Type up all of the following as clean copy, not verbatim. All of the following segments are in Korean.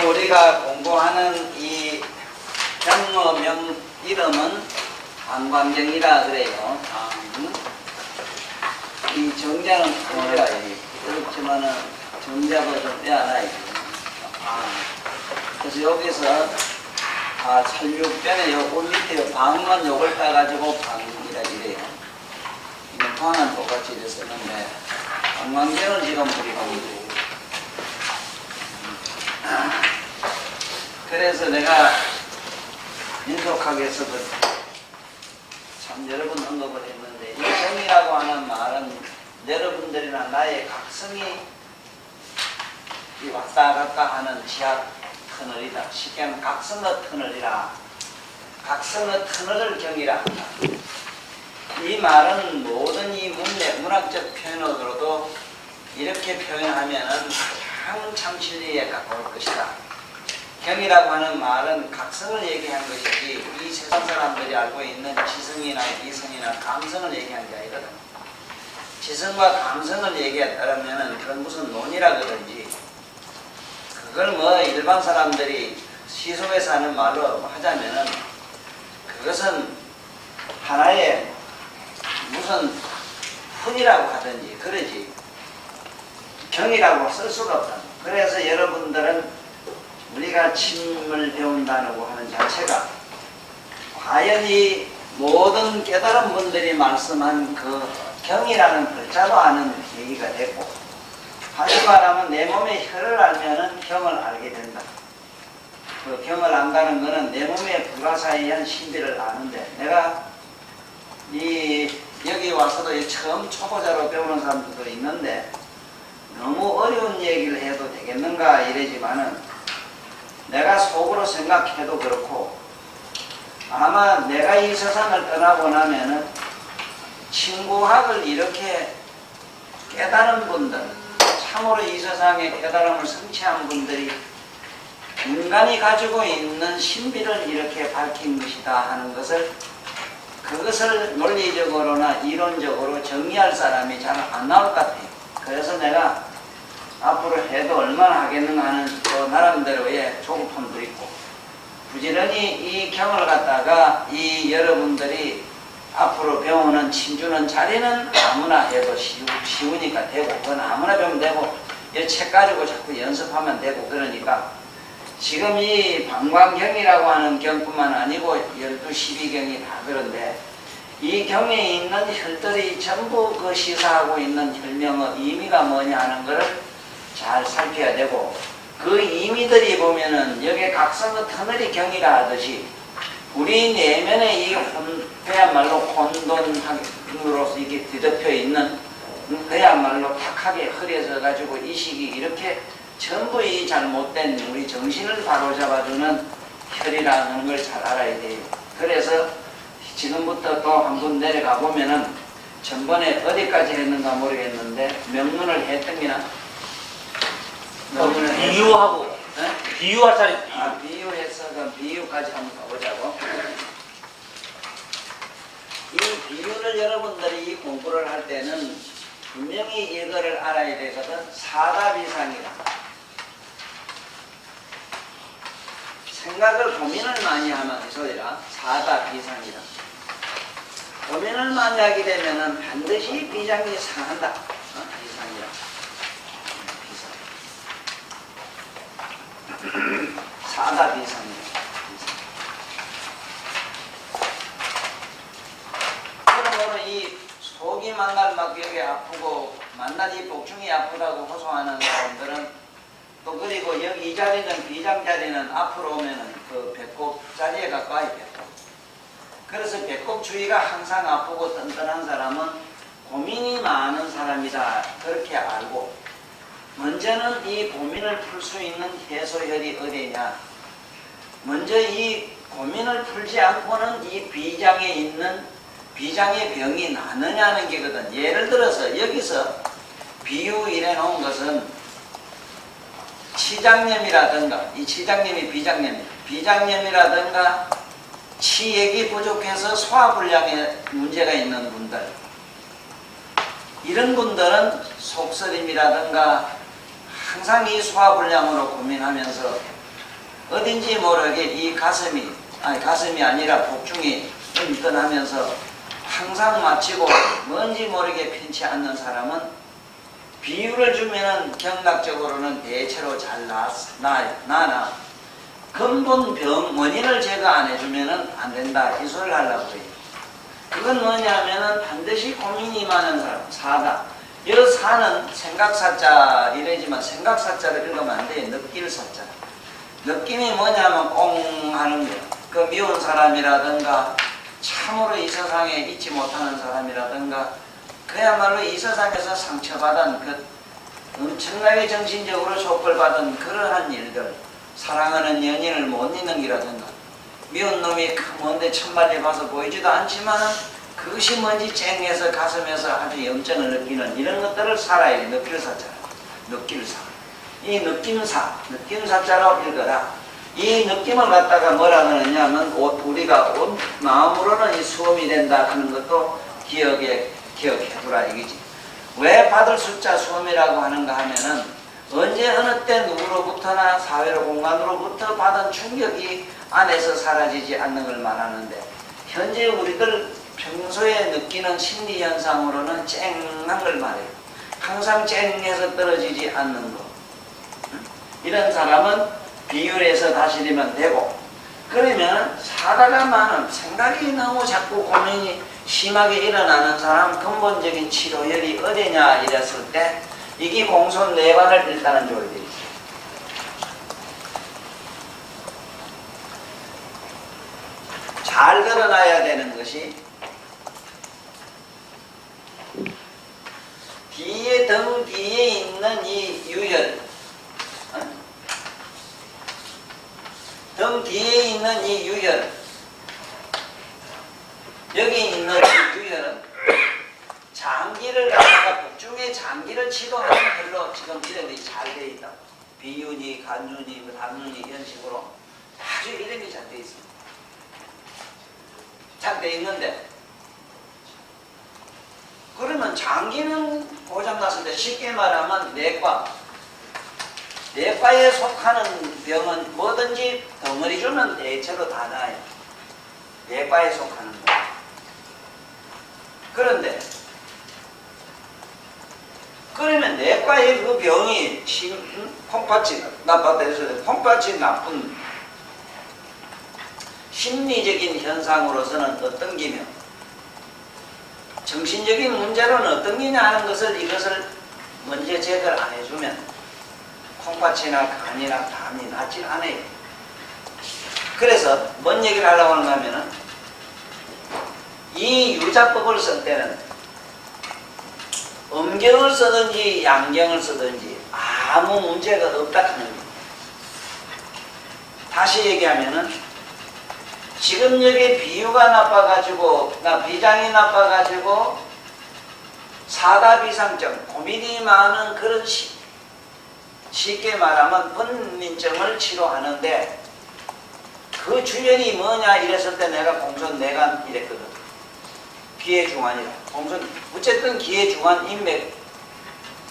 오늘 우리가 공부하는 이 경어명 이름은 방광경이라 그래요. 이 정자는 그래야 그렇지만은 정자도 좀 빼야하나요. 그래서 여기서 살육변에 요 밑에 방만 요걸 따가지고 방이라 이래요. 방은 똑같이 이래 쓰는데 방광경을 지금 우리가 그래서 내가 민속학에서도 참 여러 번 언급을 했는데 이 경이라고 하는 말은 여러분들이나 나의 각성이 왔다 갔다 하는 지하 터널이다. 쉽게 하면 각성의 터널이라. 각성의 터널을 경이라 한다. 이 말은 모든 이 문학적 표현으로도 이렇게 표현하면은 가장 참 진리에 가까울 것이다. 경이라고 하는 말은 각성을 얘기한 것이지 이 세상 사람들이 알고 있는 지성이나 이성이나 감성을 얘기한 게 아니거든. 지성과 감성을 얘기했다면은 그건 무슨 논이라 그러지. 그걸 뭐 일반 사람들이 시속에서 하는 말로 하자면은 그것은 하나의 무슨 훈이라고 하든지 그러지. 경이라고 쓸 수가 없다. 그래서 여러분들은 우리가 침을 배운다고 하는 자체가 과연 이 모든 깨달은 분들이 말씀한 그 경이라는 글자로 아는 계기가 됐고, 다시 말하면 내 몸의 혈을 알면은 경을 알게 된다. 그 경을 안다는 것은 내 몸의 불가사의한 신비를 아는데, 내가 여기 와서도 처음 초보자로 배우는 사람들도 있는데 너무 어려운 얘기를 해도 되겠는가 이러지만은 내가 속으로 생각해도 그렇고 아마 내가 이 세상을 떠나고 나면은 친구학을 이렇게 깨달은 분들, 참으로 이 세상에 깨달음을 성취한 분들이 인간이 가지고 있는 신비를 이렇게 밝힌 것이다 하는 것을, 그것을 논리적으로나 이론적으로 정의할 사람이 잘 안 나올 것 같아요. 그래서 내가 앞으로 해도 얼마나 하겠는가 하는 또 나름대로의 조급함도 있고, 부지런히 이 경을 갖다가 이 여러분들이 앞으로 배우는 침주는 자리는 아무나 해도 쉬우니까 되고, 그건 아무나 배우면 되고, 이 책 가지고 자꾸 연습하면 되고, 그러니까 지금 이 방광경이라고 하는 경뿐만 아니고 12, 12경이 다 그런데 이 경에 있는 혈들이 전부 그 시사하고 있는 혈명의 의미가 뭐냐 하는 것을 잘 살펴야 되고, 그 의미들이 보면은 여기에 각성의 터널이 경이라 하듯이 우리 내면에 이 그야말로 혼돈으로서 이게 뒤덮여 있는 그야말로 탁하게 흐려져 가지고 이식이 이렇게 전부 이 잘못된 우리 정신을 바로잡아주는 혈이라는 걸 잘 알아야 돼요. 그래서 지금부터 또 한 번 내려가 보면은 전번에 어디까지 했는가 모르겠는데 명문을 했던기나 비유하고 네? 비유할 자리 비유해서 그 비유까지 한번 가보자고. 이 비유를 여러분들이 이 공부를 할 때는 분명히 이거를 알아야 되거든. 사다비상이라. 생각을 고민을 많이 하면 소리라 사다비상이라. 고민을 많이 하게 되면은 반드시 비장이 상한다. 비상이라. 사다비상이라. 그러므로 이 속이 만날 막격이 아프고 만날 이 복중이 아프다고 호소하는 사람들은 또 그리고 여기 이 자리는 비장 자리는 앞으로 오면은 그 배꼽 자리에 가까이 배꼽. 그래서 배꼽 주위가 항상 아프고 튼튼한 사람은 고민이 많은 사람이다. 그렇게 알고 먼저는 이 고민을 풀 수 있는 해소혈이 어디냐. 먼저 이 고민을 풀지 않고는 이 비장에 있는 비장의 병이 나느냐는 게거든. 예를 들어서 여기서 비유 이래 놓은 것은 치장염이라든가, 이 치장염이 비장염이라든가 치액이 부족해서 소화불량에 문제가 있는 분들, 이런 분들은 속쓰림이라든가 항상 이 소화불량으로 고민하면서 어딘지 모르게 이 가슴이 아니라 복중이 끈끈하면서 항상 마치고 뭔지 모르게 편치 않는 사람은 비유를 주면은 경락적으로는 대체로 잘 나나 근본 병 원인을 제거 안 해주면은 안 된다 이 소리를 하려고 해요. 그건 뭐냐면은 반드시 고민이 많은 사람 사다. 이 사는 생각사자 이래지만 생각사자를 읽으면 안 돼요. 느낄 사자. 느낌이 뭐냐면 꽁 하는 거예요. 그 미운 사람이라든가 참으로 이 세상에 잊지 못하는 사람이라든가 그야말로 이 세상에서 상처받은 그 엄청나게 정신적으로 촉발받은 그러한 일들 사랑하는 연인을 못 잊는 기라든가 미운 놈이 먼데 천만리 봐서 보이지도 않지만 그것이 뭔지 쨍해서 가슴에서 아주 염증을 느끼는 이런 것들을 살아야 돼. 느낄 사자라. 느낄 사. 이 느낌사자로 읽어라. 이 느낌을 갖다가 뭐라 그러냐면 우리가 온 마음으로는 이 수험이 된다 하는 것도 기억해두라 이거지. 왜 받을 숫자 수험이라고 하는가 하면은 언제 어느 때 누구로부터나 사회로 공간으로부터 받은 충격이 안에서 사라지지 않는 걸 말하는데 현재 우리들 평소에 느끼는 심리 현상으로는 쨍한 걸 말해요. 항상 쨍해서 떨어지지 않는 거. 이런 사람은 비율해서 다스리면 되고 그러면 사다가 많은 생각이 너무 자꾸 고민이 심하게 일어나는 사람 근본적인 치료열이 어디냐 이랬을 때 이게 공손내관을 일단은 줘야 되죠. 잘 드러나야 되는 것이 등 뒤에 있는 이 유혈 등 뒤에 있는 이 유혈 여기 있는 이 유혈은 장기를 갖다가 복중에 장기를 치료하는 별로 지금 이름이 잘 되어 있다. 비윤이, 간윤이, 담윤이 이런 식으로 아주 이름이 잘 되어 있습니다. 잘 되어 있는데 그러면 장기는 고장났을 때 쉽게 말하면 내과에 속하는 병은 뭐든지 덩어리 주면 대체로 다 나아요. 내과에 속하는 거. 그런데 그러면 내과의 그 병이 콩팥이 나빴다 해서 콩팥이 나쁜 심리적인 현상으로서는 어떤 기며 정신적인 문제로는 어떤 기냐 하는 것을 이것을 먼저 제거를 안 해주면 콩팥이나 간이나 담이 낫지 않아요. 그래서 뭔 얘기를 하려고 하는가 하면은 이 유자법을 쓸 때는 음경을 쓰든지 양경을 쓰든지 아무 문제가 없다 하는 겁니다. 다시 얘기하면은 지금 여기 비유가 나빠가지고 비장이 나빠가지고 사다비상증 고민이 많은 그런 쉽게 말하면 번민증을 치료하는데 그 주연이 뭐냐 이랬을 때 내가 공손내관 이랬거든. 기회중환이라. 어쨌든 기회중환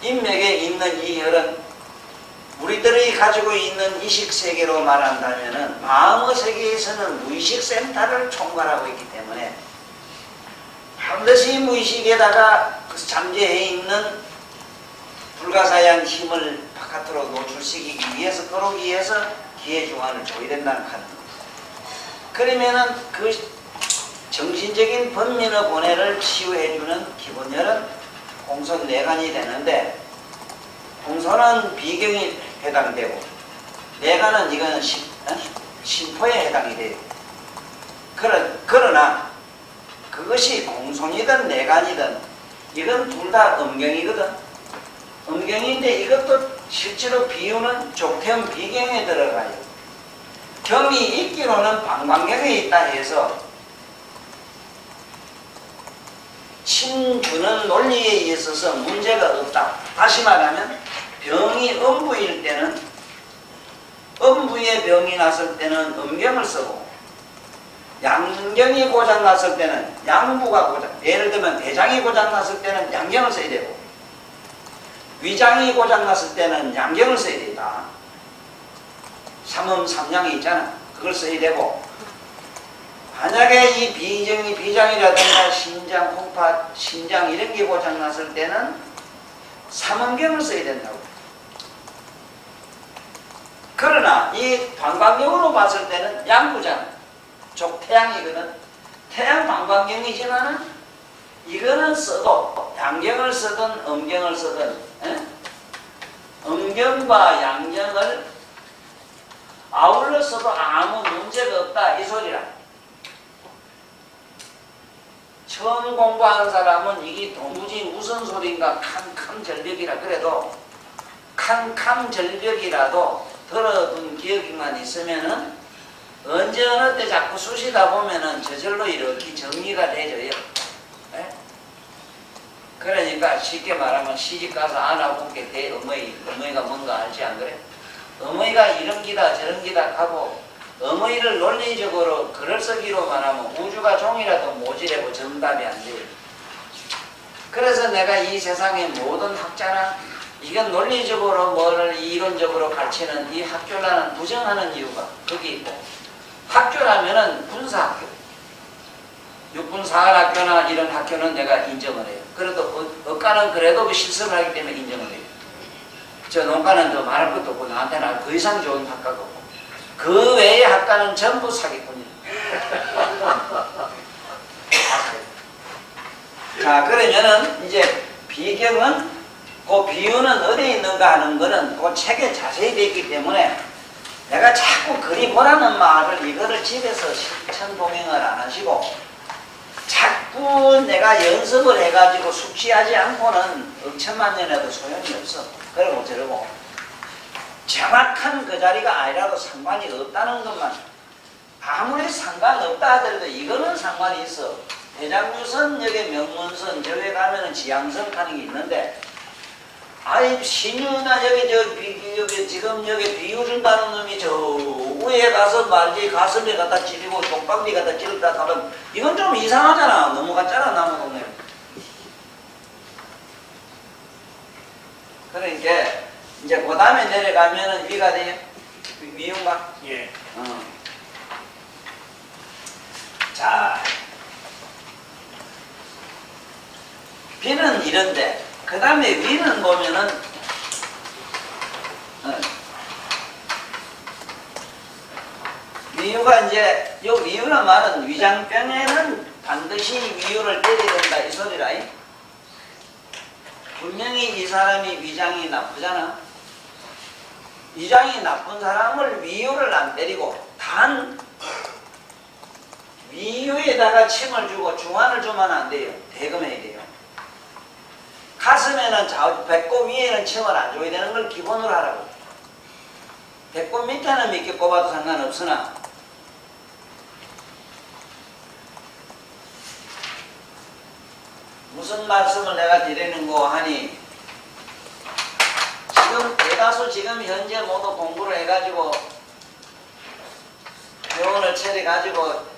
인맥에 있는 이 혈은 우리들이 가지고 있는 이식세계로 말한다면은 마음의 세계에서는 무의식센터를 총괄하고 있기 때문에 반드시 무의식에다가 그 잠재해 있는 불가사의한 힘을 바깥으로 노출시키기 위해서 끌어오기 위해서 기회중환을 줘야 된다는 카드. 그러면은 그 정신적인 번민의 고뇌를 치유해주는 기본열은 공손내관이 되는데 공손은 비경이 해당되고 내관은 이거는 심포에 해당이 돼요. 그러나 그것이 공손이든 내관이든 이건 둘 다 음경이거든. 음경인데 이것도 실제로 비유는 족태음 비경에 들어가요. 경이 있기로는 방광경에 있다 해서 친주는 논리에 있어서 문제가 없다. 다시 말하면 병이 음부일 때는 음부에 병이 났을 때는 음경을 쓰고 양경이 고장났을 때는 양부가 고장, 예를 들면 대장이 고장났을 때는 양경을 써야 되고 위장이 고장났을 때는 양경을 써야 된다. 삼음삼량이 있잖아. 그걸 써야 되고, 만약에 이 비장이라든가 심장, 콩팥, 심장 이런 게 고장났을 때는 삼음경을 써야 된다고. 그러나 이 방광경으로 봤을 때는 양구잖아. 족태양이거든. 태양 방광경이지만은 이거는 써도 양경을 쓰든 음경을 쓰든 음경과 양경을 아울러 써도 아무 문제가 없다 이 소리라. 처음 공부하는 사람은 이게 도무지 무슨 소리인가 캄캄절벽이라 그래도 캄캄절벽이라도 들어둔 기억만 있으면은 언제 어느 때 자꾸 쑤시다 보면은 저절로 이렇게 정리가 되져요. 예? 그러니까 쉽게 말하면 시집가서 안아보게 돼. 어머니가 뭔가 알지 안 그래? 어머니가 이런 기다 저런 기다 하고 어머니를 논리적으로 글을 쓰기로 말하면 우주가 종이라도 모지래고 정답이 안 돼요. 그래서 내가 이 세상의 모든 학자나 이건 논리적으로 뭐를 이론적으로 가르치는 이 학교라는 부정하는 이유가 거기 있고, 학교라면은 군사학교, 육군사관학교나 이런 학교는 내가 인정을 해요. 그래도 어과는 그래도 그 실습을 하기 때문에 인정을 해요. 저 농가는 더 말할 것도 없고 나한테는 그 이상 좋은 학과가 없고, 그 외의 학과는 전부 사기꾼이에요. 자, 그러면은 이제 비경은 그 비유는 어디에 있는가 하는 거는 그 책에 자세히 되어 있기 때문에 내가 자꾸 그리 보라는 말을 이거를 집에서 실천동행을 안 하시고 자꾸 내가 연습을 해가지고 숙지하지 않고는 억천만 년에도 소용이 없어. 그러고 저러고 정확한 그 자리가 아니라도 상관이 없다는 것만, 아무리 상관없다 하더라도 이거는 상관이 있어. 대장유선 여기 명문선 저기 가면은 지향선 하는 게 있는데, 아이 신유나 여기 지금 여기 비유 준다는 놈이 저 위에 가서 말지 가슴에 갖다 찌르고 족박리 갖다 찌르다 하면 이건 좀 이상하잖아. 넘어갔잖아 남은 동네. 그러니까 이제 그 다음에 내려가면은 위가 돼요. 위인가? 예. 자, 비는 이런데 그 다음에 위는 보면은 위유가 이제 요 위유란 말은 위장병에는 반드시 위유를 때려야 된다 이 소리라. 분명히 이 사람이 위장이 나쁘잖아. 위장이 나쁜 사람을 위유를 안 때리고 단 위유에다가 침을 주고 중환을 주면 안 돼요. 대금해야 돼요. 가슴에는 배꼽 위에는 침을 안 줘야 되는 걸 기본으로 하라고. 배꼽 밑에는 몇 개 꼽아도 상관없으나 무슨 말씀을 내가 드리는고 하니, 지금 대다수 지금 현재 모두 공부를 해가지고 병원을 차려가지고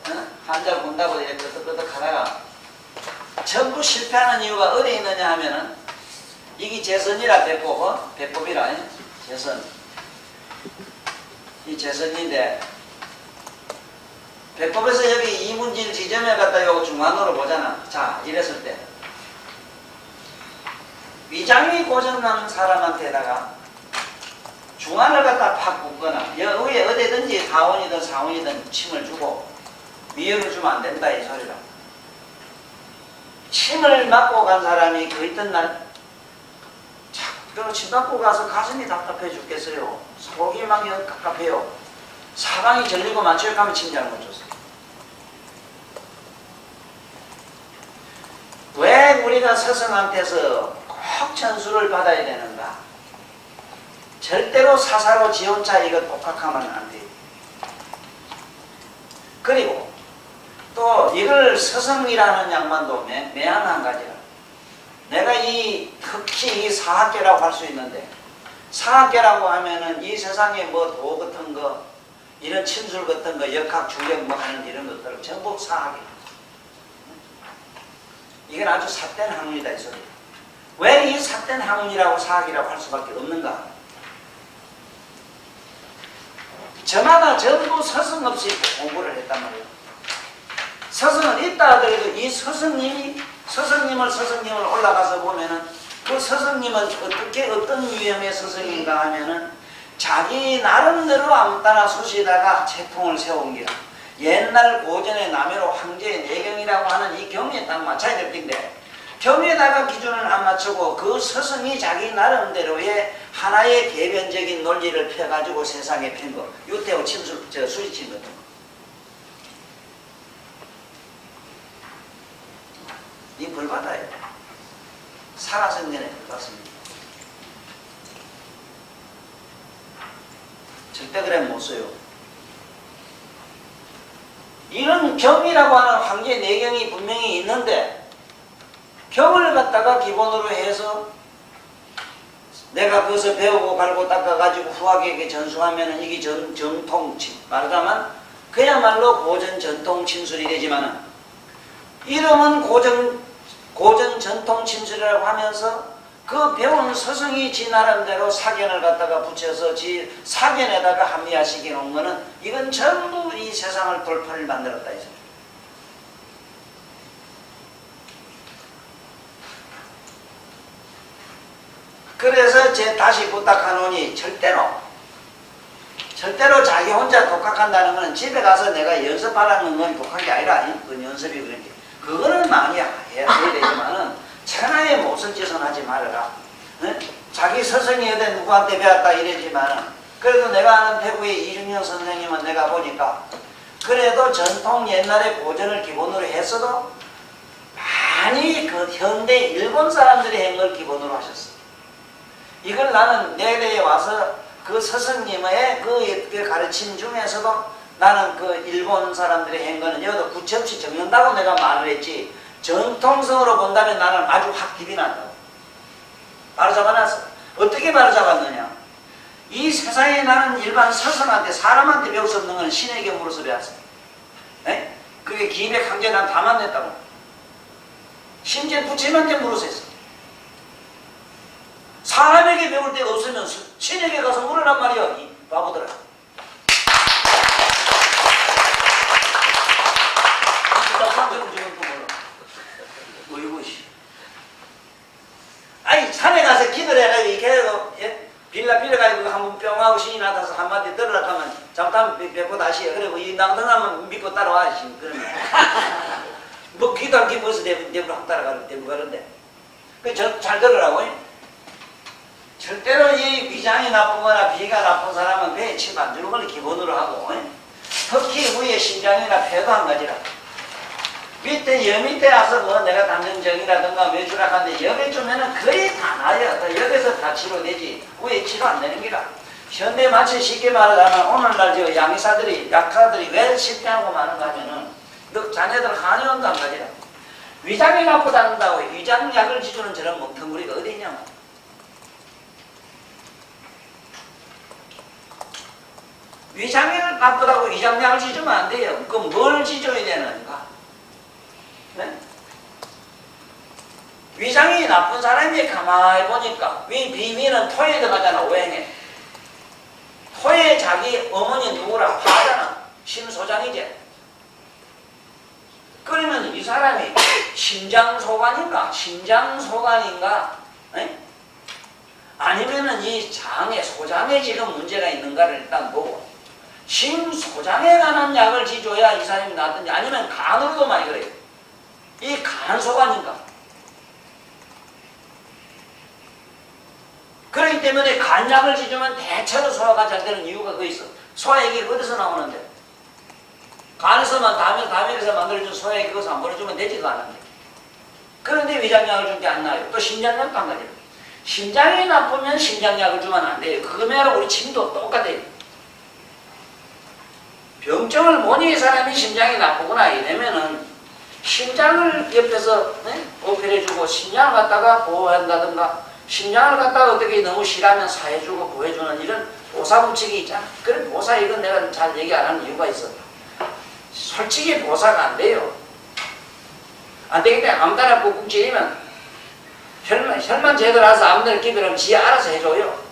환자 본다고 이렇게 끄덕끄덕 하다가 전부 실패하는 이유가 어디 있느냐 하면은 이게 재선이라 배꼽이라 재선. 이 재선인데 배꼽에서 여기 이문질 지점에 갖다 요 중앙으로 보잖아. 자, 이랬을 때 위장이 고장난 사람한테다가 중환을 갖다 팍 붓거나 여기에 어디든지 하원이든 사원이든 침을 주고 위협을 주면 안 된다 이 소리라. 침을 맞고 간 사람이 그 있던날 그럼 침 맞고 가서 가슴이 답답해 죽겠어요. 속이 막 갑갑해요. 사방이 절리고 맞춰야 가면 침 잘못 줬어요. 왜 우리가 스승한테서 꼭 전수를 받아야 되는가? 절대로 사사로 지원차 이거 독학하면 안 돼요. 그리고 또 이걸 스승이라는 양반도 매한 한 가지라. 내가 특히 이 사학계라고 할 수 있는데, 사학계라고 하면은 이 세상에 뭐 도 같은 거, 이런 침술 같은 거, 역학, 중력 뭐 하는 이런 것들을 전부 사학이에요. 이건 아주 삿된 학문이다 이 소리. 왜 이 삿된 학문이라고 사학이라고 할 수밖에 없는가? 저마다 전부 스승 없이 공부를 했단 말이에요. 스승은 있다 하더라도 이 스승님을 올라가서 보면은 그 스승님은 어떤 유형의 스승인가 하면은 자기 나름대로 아무 따나 쑤시다가 채통을 세운 기라. 옛날 고전의 남해로 황제의 내경이라고 하는 이 경에 딱 맞춰야 될 텐데 경에다가 기준을 안 맞추고 그 스승이 자기 나름대로의 하나의 개변적인 논리를 펴가지고 세상에 편 거. 유태호 수지침 같은 거. 이 벌받아요. 살아생전에 벌받습니다. 절대 그래 못 써요. 이런 경이라고 하는 황제 내경이 분명히 있는데 경을 갖다가 기본으로 해서 내가 그것을 배우고 갈고 닦아가지고 후학에게 전수하면 이게 정통, 말하자면 그야말로 고전 전통 침술이 되지만은 이름은 고전 전통 침술이라고 하면서 그 배운 스승이 지 나름대로 사견을 갖다가 붙여서 지 사견에다가 합리화시켜 놓은 거는 이건 전부 이 세상을 돌판을 만들었다 이죠. 그래서 제 다시 부탁하노니 절대로 자기 혼자 독학한다는 것은 집에 가서 내가 연습하라는 건 독학이 아니라 그 연습이 그런지 그거는 많이 해야 되지만은 천하의 못쓸 짓은 하지 말아라. 응? 자기 스승이 어디 누구한테 배웠다 이러지만은 그래도 내가 아는 대구의 이중현 선생님은 내가 보니까 그래도 전통 옛날의 고전을 기본으로 했어도 많이 그 현대 일본 사람들이 한 걸 기본으로 하셨어. 이걸 나는 내래에 와서 그 스승님의 그 가르침 중에서도 나는 그 일본 사람들이 한 거는 여기도 구체 없이 적는다고 내가 말을 했지 전통성으로 본다면 나는 아주 확 기비 난다고. 바로 잡아놨어. 어떻게 바로 잡았느냐. 이 세상에 나는 일반 스승한테 사람한테 배울 수 없는 건 신에게 물어서 배웠어. 에? 그게 기백 항제 난 다 만났다고. 심지어 부처님한테 물어서 했어. 사람에게 배울 데가 없으면 신에게 가서 물으란 말이야. 이 바보들아. 아니 산에 가서 기도를 해가지고 이렇게 빌려가지고 한번 뿅하고 신이 나타나서 한마디 들으라 하면 잠깐 뵙고 다시 해. 그리고 이 낭등하면 믿고 따라와. 그러면 뭐 기도한 기분에서 대부분 한 따라가는 대부분 가는데 잘 들으라고. 절대로 이 위장이 나쁘거나 비가 나쁜 사람은 배에 침 안 주는 걸 기본으로 하고 특히 위에 심장이나 폐도 한 가지라. 밑에 여 밑에 와서 뭐 내가 담정정이라든가 외주락하는데 여기 주면은 거의 다 나요. 여기서 다 치료되지 위에 치료 안 되는 기라. 현대 마치 쉽게 말하자면 오늘날 저 양의사들이 약사들이 왜 실패하고 마는가 하면은 너 자네들 한의원도 안 가지라. 위장이 나쁘다는다고 위장약을 지주는 저런 멍텅구리가 어디 있냐고. 위장이 나쁘다고 위장약을 지주면 안 돼요. 그럼 뭘 지줘야 되는가? 네? 위장이 나쁜 사람이 가만히 보니까 비위는 토에 들어가잖아. 오행에 토에 자기 어머니 누구라 파잖아. 심소장이지. 그러면 이 사람이 심장소관인가 네? 아니면은 이 장에 소장에 지금 문제가 있는가를 일단 보고 심소장에 관한 약을 지줘야 이 사람이 낫든지 아니면 간으로도 많이 그래요. 이 간소관인가. 그렇기 때문에 간약을 지주면 대체로 소화가 잘 되는 이유가 그 있어. 소화액이 어디서 나오는데? 간에서만 담액에서 만들어준 소화액이 거기서 안 보내주면 되지도 않은데. 그런데 위장약을 준 게 안 나요. 또 심장약도 안 가져요. 심장이 나쁘면 심장약을 주면 안 돼요. 그거면 우리 침도 똑같아요. 병증을 보니 이 사람이 심장이 나쁘구나 이러면은 심장을 옆에서 보필해주고 심장을 갖다가 보호한다든가 심장을 갖다가 어떻게 너무 싫어하면 사해주고 보호해주는 이런 보사무칙이 있잖아. 그런 보사 이건 내가 잘 얘기 안 하는 이유가 있어. 솔직히 보사가 안 돼요. 안 되기 때문에 아무 따라 꾹꾹 찌르면 혈만 제대로 해서 아무데나 끼더라면 지 알아서 해줘요.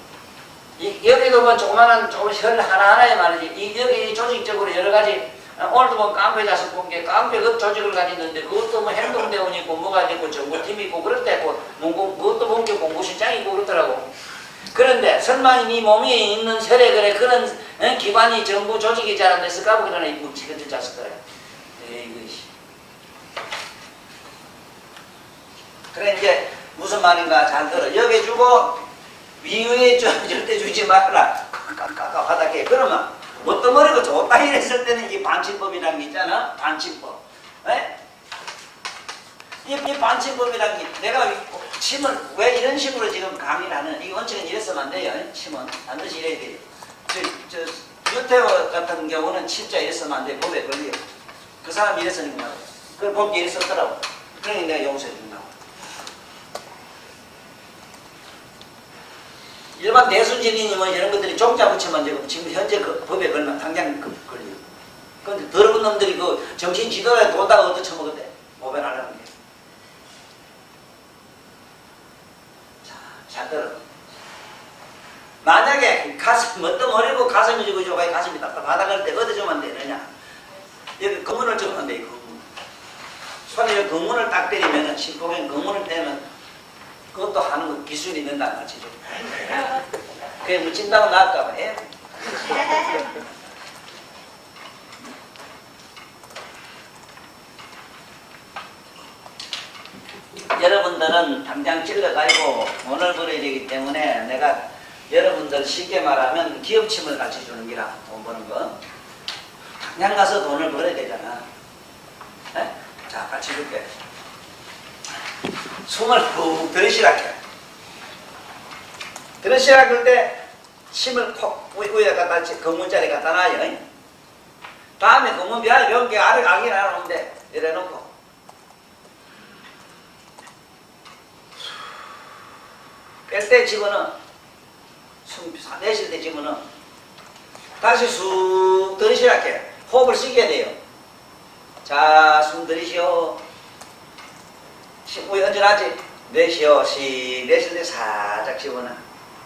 여기도 뭐 조그마한 혈 하나하나에 말이지. 여기 조직적으로 여러 가지, 오늘도 뭐 깡패 자석 본 게 깡패급 조직을 가지는데 그것도 뭐 행동대원 있고 뭐가 있고 정보팀 있고 그럴 때 그것도 본 게 공보실장 있고 그렇더라고. 그런데 설마 네 몸에 있는 혈에 그래 그런 기관이 정부 조직이 잘 안 됐을까? 그러나 이 묵치 같은 자식들아. 이것이. 그래 이제 무슨 말인가 잘 들어. 여기 주고 위에 절대 주지 말라. 깝깝하다게. 그러면 뭣도 모르고 좋다 이랬을 때는 이 반칙법이라는 게 있잖아. 반칙법. 에? 이 반칙법이라는 게 내가 침을 왜 이런 식으로 지금 강의를 하는 이 원칙은 이랬으면 안 돼요. 침은 반드시 이래야 돼요. 유태호 같은 경우는 진짜 이랬으면 안 돼. 법에 걸려. 그 사람이 이랬으니까 말이야. 그걸 법에 이랬었더라고. 그러니 내가 용서해 준다고. 일반 대순진이면 이런 것들이 종자 붙이면 지금 현재 그 법에 걸면 당장 걸려. 그런데 더러운 놈들이 그 정신 지도에 도다가 얻어 처먹었대. 법에 하라는 게. 자, 잘 들어. 만약에 가슴, 뭣도 모르고 가슴이 주고 줘가 가슴이 답답하다 그럴 때 어디 주면 되느냐? 여기 검문을 주면 돼, 검문. 손에 검문을 딱 때리면, 신봉에 검문을 떼면 그것도 하는 거 기술이 된다는 거지. 그게 묻힌다고 나올까봐 해. 여러분들은 당장 찔러가지고 돈을 벌어야 되기 때문에 내가 여러분들 쉽게 말하면 기업침을 가르쳐주는 기라. 돈 버는 거. 당장 가서 돈을 벌어야 되잖아. 에? 자, 가르쳐줄게. 숨을 푹 들이쉬라게. 들이쉬라 그럴 때 침을 콕 위에 갖다 검문자리 갖다 놔요. 다음에 검문 배울 게 아기 나오는데 이래놓고 뺄 때 집어넣어. 숨 내쉴 때 집어넣어. 다시 쑥 들이쉬라게. 호흡을 쉬게 돼요. 자, 숨 들이쉬어. 심부에 언제나지? 내쉬어. 내쉴 때 살짝 집어넣어.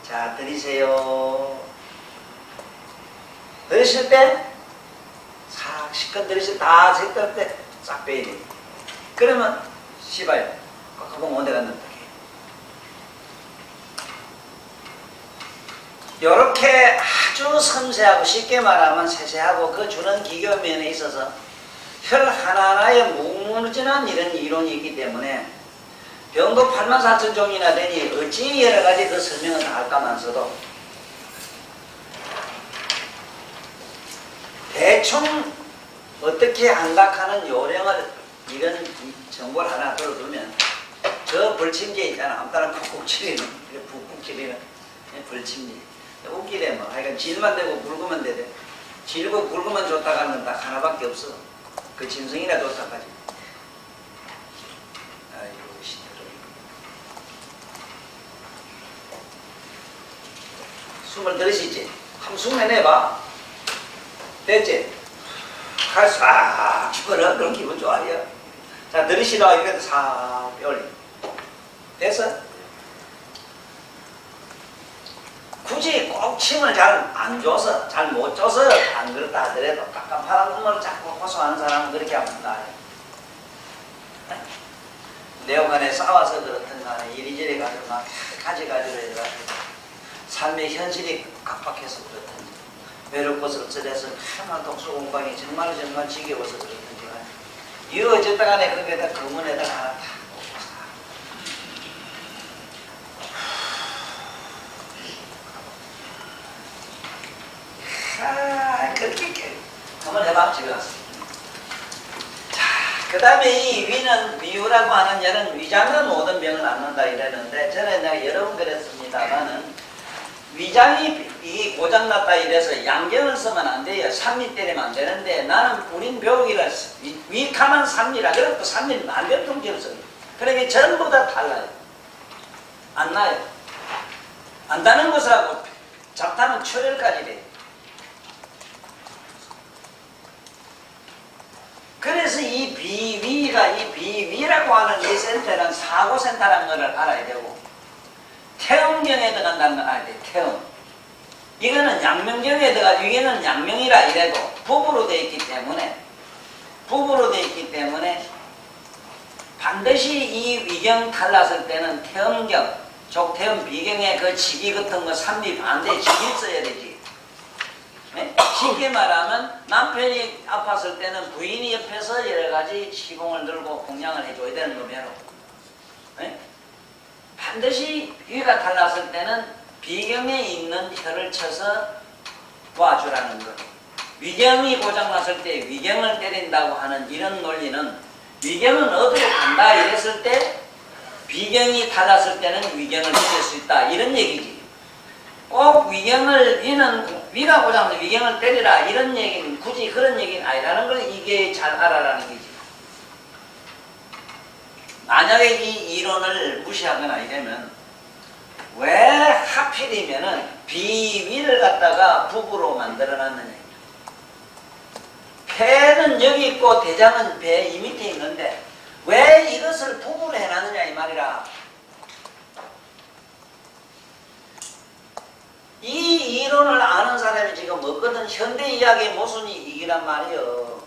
자, 들이세요. 들이쉴 때 싹 시컷 들이쉴 다 색깔 때 싹 빼야 돼. 그러면 씹어요. 꽉꽉 어디 갔는데 요렇게 아주 섬세하고 쉽게 말하면 세세하고 그 주는 기교 면에 있어서 혈 하나하나에 무궁무진한 이런 이론이 있기 때문에 병도 84,000종이나 되니 어찌 여러 가지 그 설명은 다 할까만서도 대충 어떻게 안각하는 요령을 이런 정보를 하나 들어두면 저 벌침제 있잖아. 아무따라 푹푹 치리는 푹푹 치리는 벌침제 웃기래 뭐. 하여간 질만 되고 굵으면 되대. 질고 굵으면 좋다고 하는 건 딱 하나밖에 없어. 그 짐승이나 좋다까지. 아이고 시끄러워. 숨을 들이쉬지. 한번 숨 내내봐. 됐지? 칼 싹 집어넣어. 그럼 기분 좋아요. 자, 들이쉬라. 이렇게 싹 올려. 됐어? 굳이 꼭 침을 잘 안 줘서, 잘 못 줘서 안 그렇다 하더라도 깝깝한 국물을 자꾸 호소하는 사람은 그렇게 하면 나아요. 내용간에 싸워서 그렇든 간에 이리저리 가지고 막 가지가지로 해가지고 삶의 현실이 각박해서 그렇든지 외롭고서 어쩌돼서 하나 독서 공방이 정말 지겨워서 그렇든지 이루어졌다 간에 거기에다 검은에다가 하나 탁 그렇게 한번 해봐. 집에 가서. 자, 그 다음에 이 위는 위유라고 하는 얘는 위장은 모든 병을 앓는다 이랬는데 전에 내가 여러 번 그랬습니다만은 위장이 이 고장났다 이래서 양경을 쓰면 안 돼요. 산미 때리면 안 되는데 나는 우린 병이라 위카만 산미라 그래도 산미는 만병통치를 써요. 그러니까 전부 다 달라요. 안 나요. 안다는 것하고 잡다는 초열까지 돼요. 그래서 이 비위라고 하는 이 센터는 사고센터라는 것을 알아야 되고 태음경에 들어간다는 걸 알아야 돼. 태음. 이거는 양명경에 들어가 위에는 양명이라 이래도 부부로 되어 있기 때문에 반드시 이 위경 탈났을 때는 태음경, 족태음 비경의 그 직이 같은 거 삼비 반대 직이 써야 되지. 네? 쉽게 말하면 남편이 아팠을 때는 부인이 옆에서 여러 가지 시공을 들고 공양을 해줘야 되는 거면 네? 반드시 위가 탈났을 때는 비경에 있는 혀를 쳐서 도와주라는 것. 위경이 고장났을 때 위경을 때린다고 하는 이런 논리는 위경은 어디로 간다 이랬을 때 비경이 달랐을 때는 위경을 때릴 수 있다 이런 얘기지. 꼭 위가 고장나서 위경을 때리라 이런 얘기는 굳이 그런 얘기는 아니라는 걸 이게 잘 알아라는 거지. 만약에 이 이론을 무시하거나 이러면 왜 하필이면은 비위를 갖다가 부부로 만들어놨느냐. 폐는 여기 있고 대장은 배 이 밑에 있는데 왜 이것을 부부로 해놨느냐 이 말이라. 이 이론을 아는 사람이 지금 없거든. 현대 이야기의 모순이 이기란 말이요.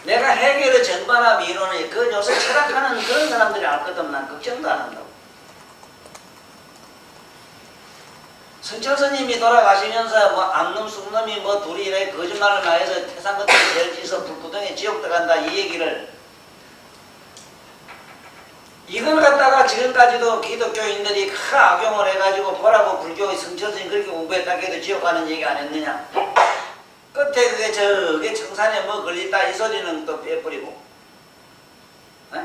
내가 해결의 전반합 이론을 그 요새 철학하는 그런 사람들이 알거든. 난 걱정도 안 한다고. 성철 스님이 돌아가시면서 뭐 암놈 숙놈이 뭐 둘이 이래 거짓말을 많이 해서 태산 같은 거 죄를 지어서 불구덩이에 지옥 들어간다 이 얘기를 이걸 갖다가 지금까지도 기독교인들이 큰 악용을 해가지고 보라고 불교의 성철 스님 그렇게 공부했다고 해도 지옥 가는 얘기 안 했느냐. 끝에 그게 저게 청산에 뭐 걸렸다 이 소리는 또 빼버리고 에?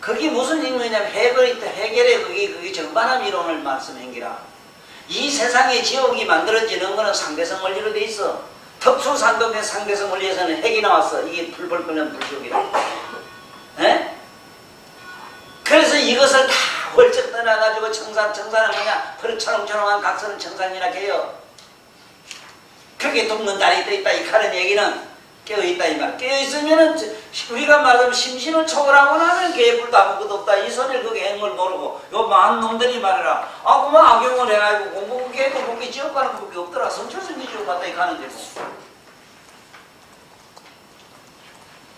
그게 무슨 의미냐면 해결의 그게 정반합 이론을 말씀한 기라. 이 세상에 지옥이 만들어지는 거는 상대성 원리로 돼 있어. 특수 상동의 상대성 원리에서는 핵이 나왔어. 이게 불벌 끄는 불지옥이라. 에? 그래서 이것을 다 헐쩍 떠나가지고 청산은 뭐냐? 초롱초롱한 각선은 청산이라 해요. 그게 돕는 달이 떠있다 이 하는 얘기는 깨어있다 이 말. 깨어있으면은 우리가 말하면 심신을 초월하고 나면 개뿔도 아무것도 없다 이 소리를 그게 행을 모르고 요 많은 놈들이 말해라. 아 그만 악용을 해가지고 공부 개도 공기 지옥 가는 법이 없더라. 성철승기 지옥 갔다 이 가는데 뭐.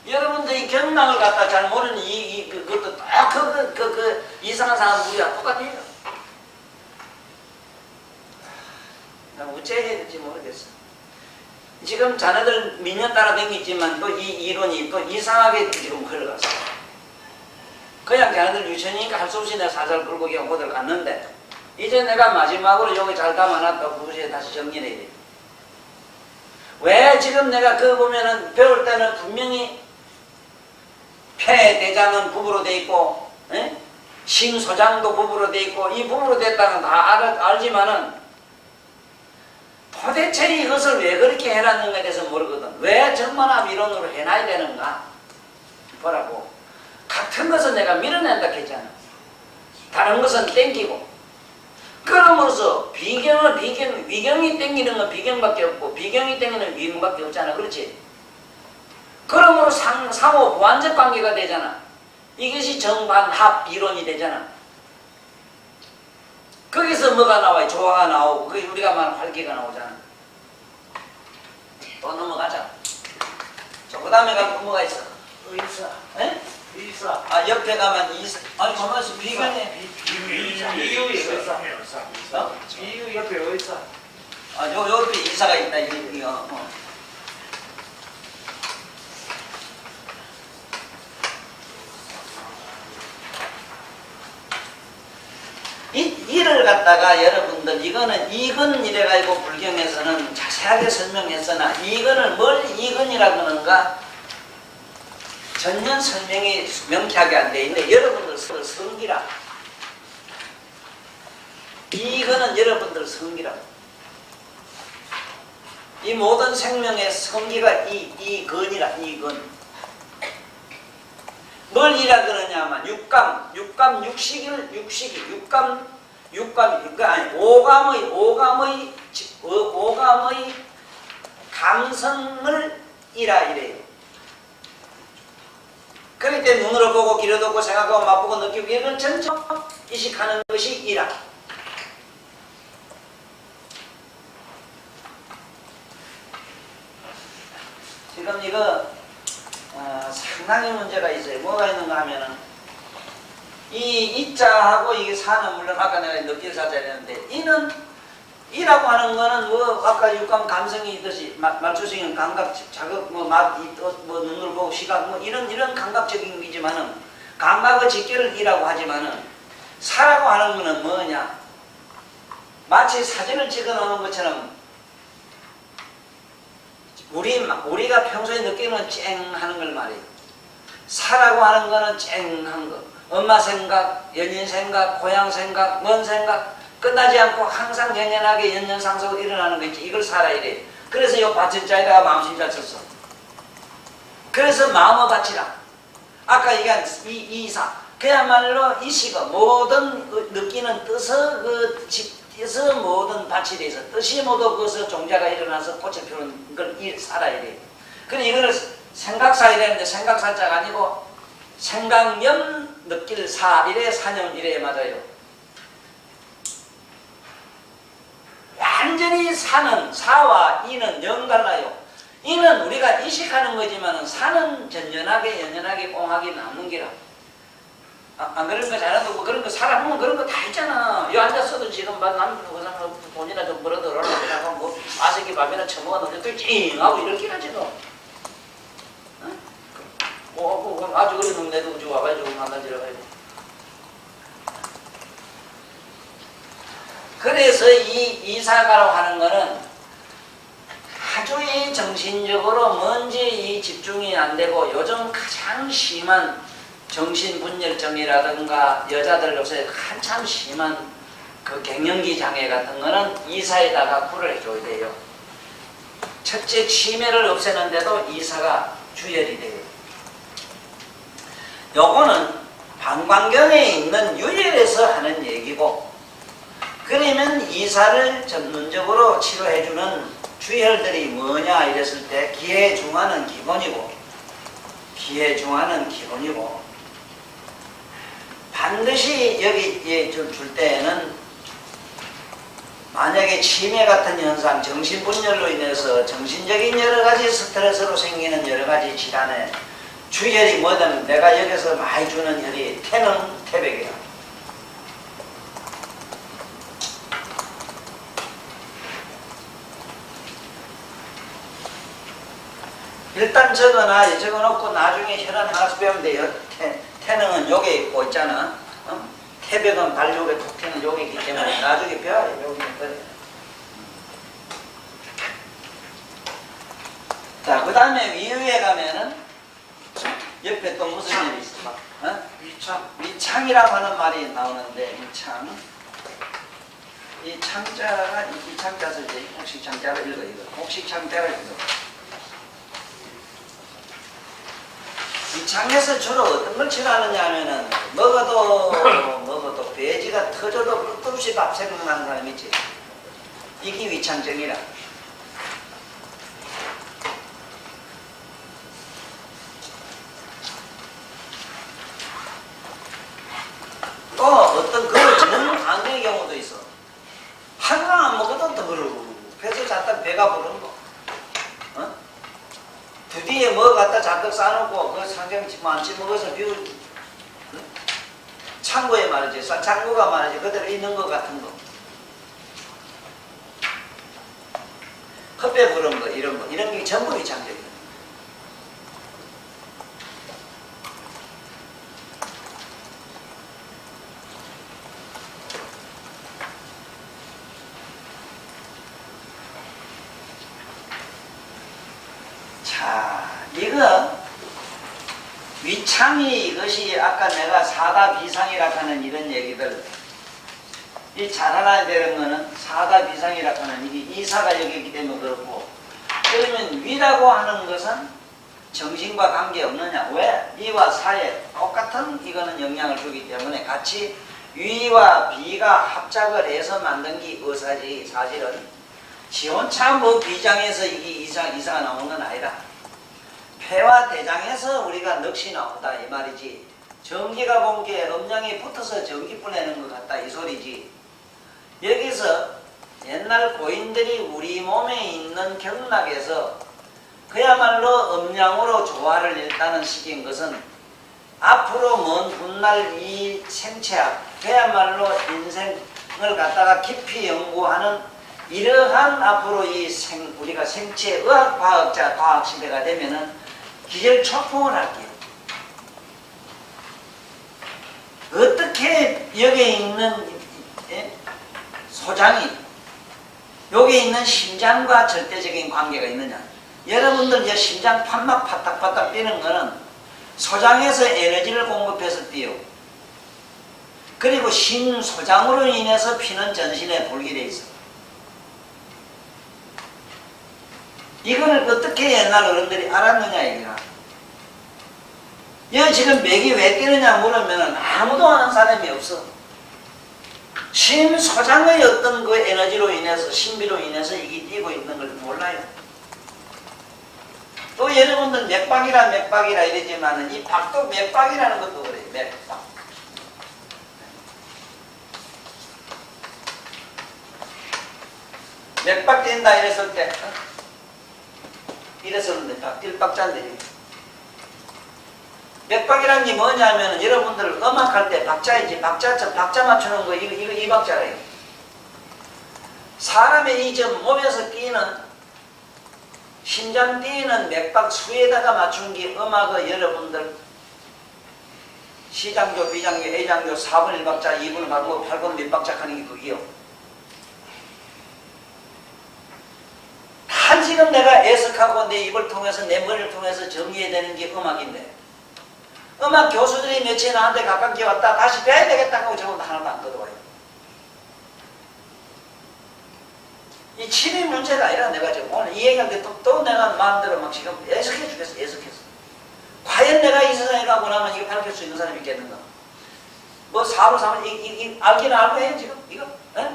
여러분들이 경락을 갖다 잘 모르는 그것도 딱 이상한 사람 우리가 똑같아요. 나 어째 해야 될지 모르겠어. 지금 자네들 미년 따라 댕기지만 또 이 이론이 또 이상하게 지금 흘러갔어. 그냥 자네들 유치원이니까 할 수 없이 내가 살살 끌고 그냥 호들 갔는데 이제 내가 마지막으로 여기 잘 담아놨다고 그것에 다시 정리를 해야 돼. 왜 지금 내가 그거 보면은 배울 때는 분명히 폐, 대장은 부부로 돼 있고 에? 심소장도 부부로 돼 있고 이 부부로 됐다는 다 알지만은 도대체 이것을 왜 그렇게 해놨는가에 대해서 모르거든. 왜 정반합 이론으로 해놔야 되는가? 보라고. 같은 것은 내가 밀어낸다 했잖아. 다른 것은 땡기고. 그러면서 위경이 땡기는 건 비경밖에 없고 비경이 땡기는 위경밖에 없잖아. 그렇지? 그러므로 상호 보완적 관계가 되잖아. 이것이 정반합 이론이 되잖아. 거기서 뭐가 나와요? 조화가 나오고 그게 우리가 말하는 활기가 나오잖아. 또 넘어가자. 그 다음에 가면 뭐가 있어? 의사. 에? 의사. 아 옆에 가면 이사. 아니 가만있어. 비견에 비유 의사. 어? 비유 옆에 의사. 아 요 옆에 이사가 있다. 이거. 이를 갖다가 여러분들 이건 이래가지고 불경에서는 자세하게 설명했으나 이건을 뭘 이건이라고 하는가 전혀 설명이 명쾌하게 안 돼 있는데 여러분들 성기라. 이거는 여러분들 성기라. 이 모든 생명의 성기가 이 건이라. 이 건. 뭘 이라 그러냐면 육감 육식이 아니 오감의 감성을 이라 이래요. 그렇기 때문에 눈으로 보고 귀로 듣고 생각하고 맛보고 느끼고 이걸 전체 이식하는 것이 이라. 지금 이거 상당히 문제가 있어요. 뭐가 있는가 하면은 이 이자하고 이게 사는 물론 아까 내가 느낄 사자 했는데 이라고 하는 거는 뭐 아까 육감 감성이 있듯이 말초성은 감각 자극 뭐맛 뭐 눈으로 보고 시각 뭐 이런 감각적인 거지만은 감각의 직결을 이라고 하지만은 사라고 하는 거는 뭐냐 마치 사진을 찍어 놓는 것처럼 우리가 평소에 느끼는 쨍 하는 걸 말이에요. 사라고 하는 거는 쨍한 거. 엄마 생각, 연인 생각, 고향 생각, 먼 생각 끝나지 않고 항상 연연하게 연연상속으로 일어나는 거 있지. 이걸 사라 이래. 그래서 이 밭을자에다가 마음심자 쳤어. 그래서 마음을 바치라. 아까 얘기한 이사. 그야말로 이식어 모든 느끼는 뜻에서 모든 바치 돼서 뜻이 모두 거기서 종자가 일어나서 꽃을 피우는 걸 살아야 돼. 그래 이거를 생각사 이랬는데 생각사자가 아니고 생각념 느낄 사 이래 사념 이래 맞아요. 완전히 사와 이는 영 달라요. 이는 우리가 이식하는 거지만 사는 연연하게 꽁하게 남는 기라. 안 그런 거 잘하고 뭐 그런 거 살아보면 그런 거 다 있잖아. 여기 앉았어도 지금 남편 돈이나 좀 벌어들어라. 뭐 아새끼 밥이나 처먹었는데 또 찡하고 이렇게 하지 너. 뭐 아주 어린 놈네도 우주 와가지고 만나지러 가야지. 그래서 이 이사가라고 하는 거는 아주 이 정신적으로 뭔지 이 집중이 안 되고 요즘 가장 심한 정신분열증이라든가 여자들 요새 한참 심한 그 갱년기 장애 같은 거는 이사에다가 굴을 해줘야 돼요. 첫째 치매를 없애는데도 이사가 주열이 돼요. 요거는 방광경에 있는 유혈에서 하는 얘기고 그러면 이사를 전문적으로 치료해주는 주혈들이 뭐냐 이랬을 때 기해중화는 기본이고 반드시 여기 줄 때에는 만약에 치매 같은 현상, 정신분열로 인해서 정신적인 여러가지 스트레스로 생기는 여러가지 질환에 주혈이 뭐든 내가 여기서 많이 주는 혈이 태는 태백이야. 일단 적어놓고 나중에 혈안 하나씩 배우면 돼요. 태능은 요게 있고 있잖아. 태백은 발육에 톡 튀는 요게 있기 때문에 나중에 배워야 여기 있거든. 자, 그 다음에 위에 가면은 옆에 또 무슨 일이 있어? 위창이라고 하는 말이 나오는데 위창. 이 창자가 이 창자 쓰지. 혹시 창자를 읽어 이거. 혹시 창자를 읽어. 이 창에서 주로 어떤 걸 치료하느냐 하면은 먹어도 배지가 터져도 끝도 없이 밥 생각나는 사람 있지. 이게 위창증이라. 또 어떤 그걸 정반대의 경우도 있어. 한강 안 먹어도 더부룩해서 자꾸 배가 부르는 거. 드디어 뭐 갖다 잔뜩 싸놓고 그 상경 많지 먹어서 비우 창고에 말이지 창고가 말이지 그대로 있는 것 같은 거 컵에 부른 거 이런 게 전부 위창적이야. 이거 위창이 이것이 아까 내가 사다 비상이라 하는 이런 얘기들 이 잘 알아야 되는 거는 사다 비상이라 하는 이게 이사가 여기 있기 때문에 그렇고 그러면 위라고 하는 것은 정신과 관계없느냐 왜? 이와 사에 똑같은 이거는 영향을 주기 때문에 같이 위와 비가 합작을 해서 만든 게 의사지 사실은 지원차 뭐 비장에서 이게 이사가 나오는 건 아니다. 폐와 대장에서 우리가 넋이 나온다 이 말이지. 전기가 본게 음양이 붙어서 전기 보내는 것 같다 이 소리지. 여기서 옛날 고인들이 우리 몸에 있는 경락에서 그야말로 음양으로 조화를 일다는 식인 것은 앞으로 먼 훗날 이 생체학 그야말로 인생을 갖다가 깊이 연구하는 이러한 앞으로 우리가 생체의학 과학자 과학 시대가 되면은 기절초풍을 할게요. 어떻게 여기에 있는 소장이 여기에 있는 심장과 절대적인 관계가 있느냐. 여러분들 이제 심장 판막 파딱파딱 뛰는 거는 소장에서 에너지를 공급해서 뛰어. 그리고 심소장으로 인해서 피는 전신에 돌게 돼 있어. 이거를 어떻게 옛날 어른들이 알았느냐 이거야. 여기 지금 맥이 왜 뛰느냐 물으면 아무도 아는 사람이 없어. 심소장의 어떤 그 에너지로 인해서 신비로 인해서 이게 뛰고 있는 걸 몰라요. 또 여러분들 맥박이라 이러지만은 이 박도 맥박이라는 것도 그래요. 맥박. 맥박 뛴다 이랬을 때 이랬었는데 띨박자인데 맥박이라는 게 뭐냐면 여러분들 음악할 때 박자이지 박자 맞추는 거 이거 이 박자래요. 사람의 이 몸에서 뛰는 심장 뛰는 맥박 수에다가 맞춘 게 음악의 여러분들 C장조, B장조, A장조 4분 1박자, 2분 가고 8분 몇 박자 하는 게 그게요. 다 지금 내가 애석하고 내 입을 통해서 내 머리를 통해서 정리해야 되는 게 음악인데 음악 교수들이 며칠 나한테 가깝게 왔다 다시 배워야 되겠다 하고 저건 하나도 안 걷어와요. 이 침이 문제가 아니라 내가 지금 오늘 이 얘기할 때 또 내가 마음대로 막 지금 애석해 주겠어. 애석해서 과연 내가 이 세상에 가고 나면 이거 밝힐 수 있는 사람이 있겠는가. 뭐 사로 사면 알기는 알고 해 지금 이거 에?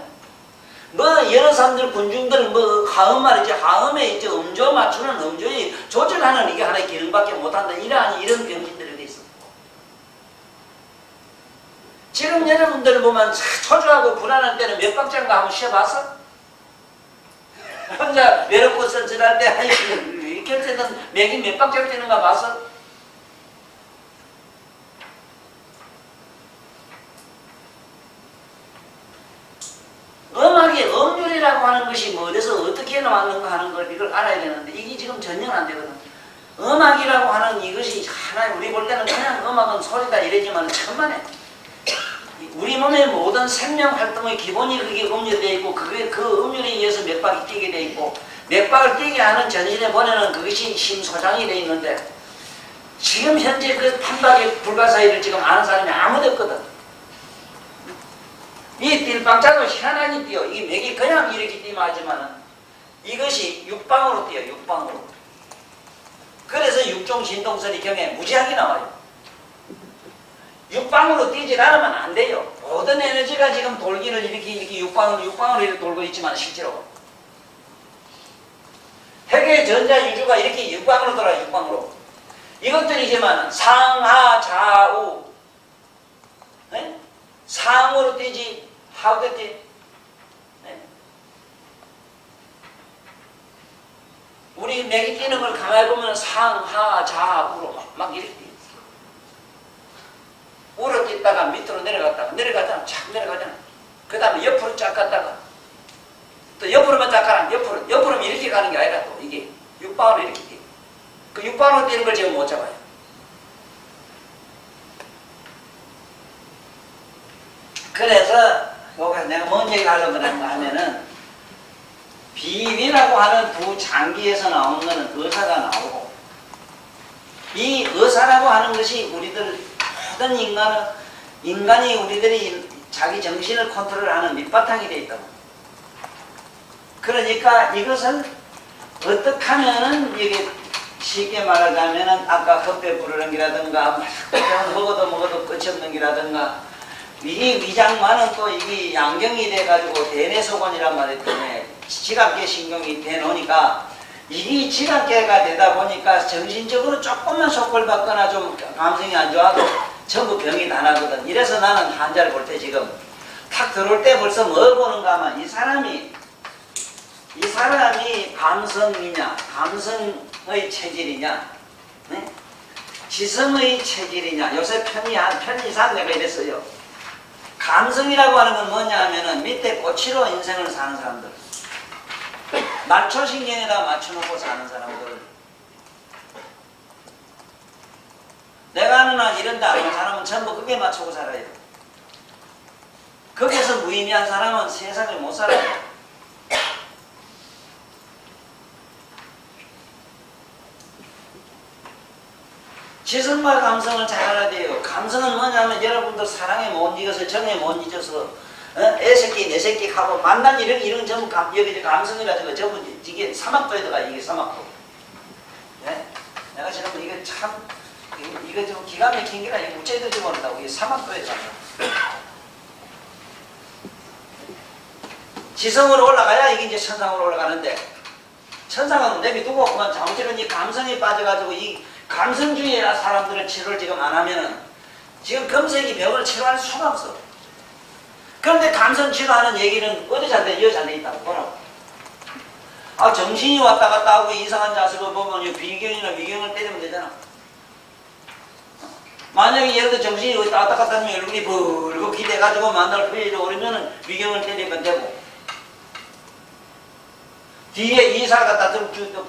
뭐 여러 사람들 군중들 뭐 하음 말이지 하음에 이제 음조 맞추는 음조에 조절하는 이게 하나의 기능밖에 못한다 이런 병신들이 돼 있어. 지금 여러분들 보면 초조하고 불안할 때는 몇 박자인가 한번 쉬어봤어? 혼자 외롭고 썰썰할 때 이렇게 때는 맥이 몇 박자가 되는가 봤어? 음악의 음률이라고 하는 것이 뭐 어디서 어떻게 나왔는가 하는 걸 이걸 알아야 되는데 이게 지금 전혀 안 되거든. 음악이라고 하는 이것이 하나의 우리 볼 때는 그냥 음악은 소리다 이러지만 천만에 우리 몸의 모든 생명 활동의 기본이 그게 음률되어 있고 그게 그 음률에 의해서 맥박이 뛰게 되어 있고 맥박을 뛰게 하는 전신에 보내는 그것이 심소장이 되어 있는데 지금 현재 그 판박의 불가사의를 지금 아는 사람이 아무도 없거든. 이 띨박자도 희한하게 뛰어. 이 맥이 그냥 이렇게 뛰면 하지만은 이것이 육방으로 뛰어. 육방으로. 그래서 육종 진동설이 경에 무지하게 나와요. 육방으로 뛰지 않으면 안 돼요. 모든 에너지가 지금 돌기를 이렇게 육방으로 이렇게 돌고 있지만 실제로 핵의 전자 유주가 이렇게 육방으로 돌아요. 육방으로. 이것들이지만 상하 좌우 네? 상으로 뛰지 하우도 뛰 네? 우리 맥이 뛰는 걸 가만히 보면 상하 좌우로 막 이렇게 뛰어. 우로 뛰다가 밑으로 내려갔다가 착 내려가잖아. 그 다음에 옆으로 쫙 갔다가 또 옆으로만 쫙 가라. 옆으로만 이렇게 가는 게 아니라 또 이게 육방으로 이렇게 뛰어. 그 육방으로 뛰는 걸 지금 못 잡아요. 그래서 내가 뭔 얘기 하려고 그러는가 하면은 비위라고 하는 부장기에서 나오는 것은 의사가 나오고 이 의사라고 하는 것이 우리들 모든 인간이 우리들이 자기 정신을 컨트롤하는 밑바탕이 되어 있다고. 그러니까 이것을 어떻게 하면은 이게 쉽게 말하자면은 아까 헛배 부르는 기라든가 먹어도 끝이 없는 기라든가 이 위장만은 또 이게 양경이 돼가지고 대뇌소관이란 말이 때문에 지각계 신경이 돼 놓으니까 일이 지각계가 되다 보니까 정신적으로 조금만 속골받거나 좀 감성이 안 좋아도 전부 병이 다 나거든. 이래서 나는 환자를 볼 때 지금 탁 들어올 때 벌써 뭘 보는가 하면 이 사람이 감성이냐, 감성의 체질이냐, 네? 지성의 체질이냐. 요새 편의상 내가 이랬어요. 감성이라고 하는 건 뭐냐 하면은 밑에 꼬치로 인생을 사는 사람들, 말초신경에다 맞춰놓고 사는 사람들, 내가 아는 한 이런다 하는 사람은 전부 그게 맞추고 살아요. 거기서 무의미한 사람은 세상을 못 살아요. 지성과 감성을 잘 알아야 돼요. 감성은 뭐냐면 여러분들 사랑에 못 이겨서, 정에 못 잊어서, 애새끼 내새끼 하고 만난 이런 전부 여기 감성이라든가 전부 이게 사막도에다가 이게 사막도. 네? 내가 지금 이거 참 이거 좀 기가 막힌 게라 이거 우체들 좀 모른다고. 이게 사막도에다가 지성으로 올라가야 이게 이제 천상으로 올라가는데, 천상은 내비두고 그만 잘못되면 이 감성에 빠져가지고 이 감성주의라 사람들은 치료를 지금 안 하면은 지금 금색이 병을 치료할 수가 없어. 그런데 감성 치료하는 얘기는 어디 잘 돼? 여기 잘 돼 있다고. 뭐라고? 아, 정신이 왔다 갔다 하고 이상한 자세로 보면 비경이나 위경을 때리면 되잖아. 만약에 예를 들어 정신이 여기 왔다 갔다 하면 얼굴이 벌고 기대가지고 만날 후회로 오르면은 위경을 때리면 되고, 뒤에 이사 갖다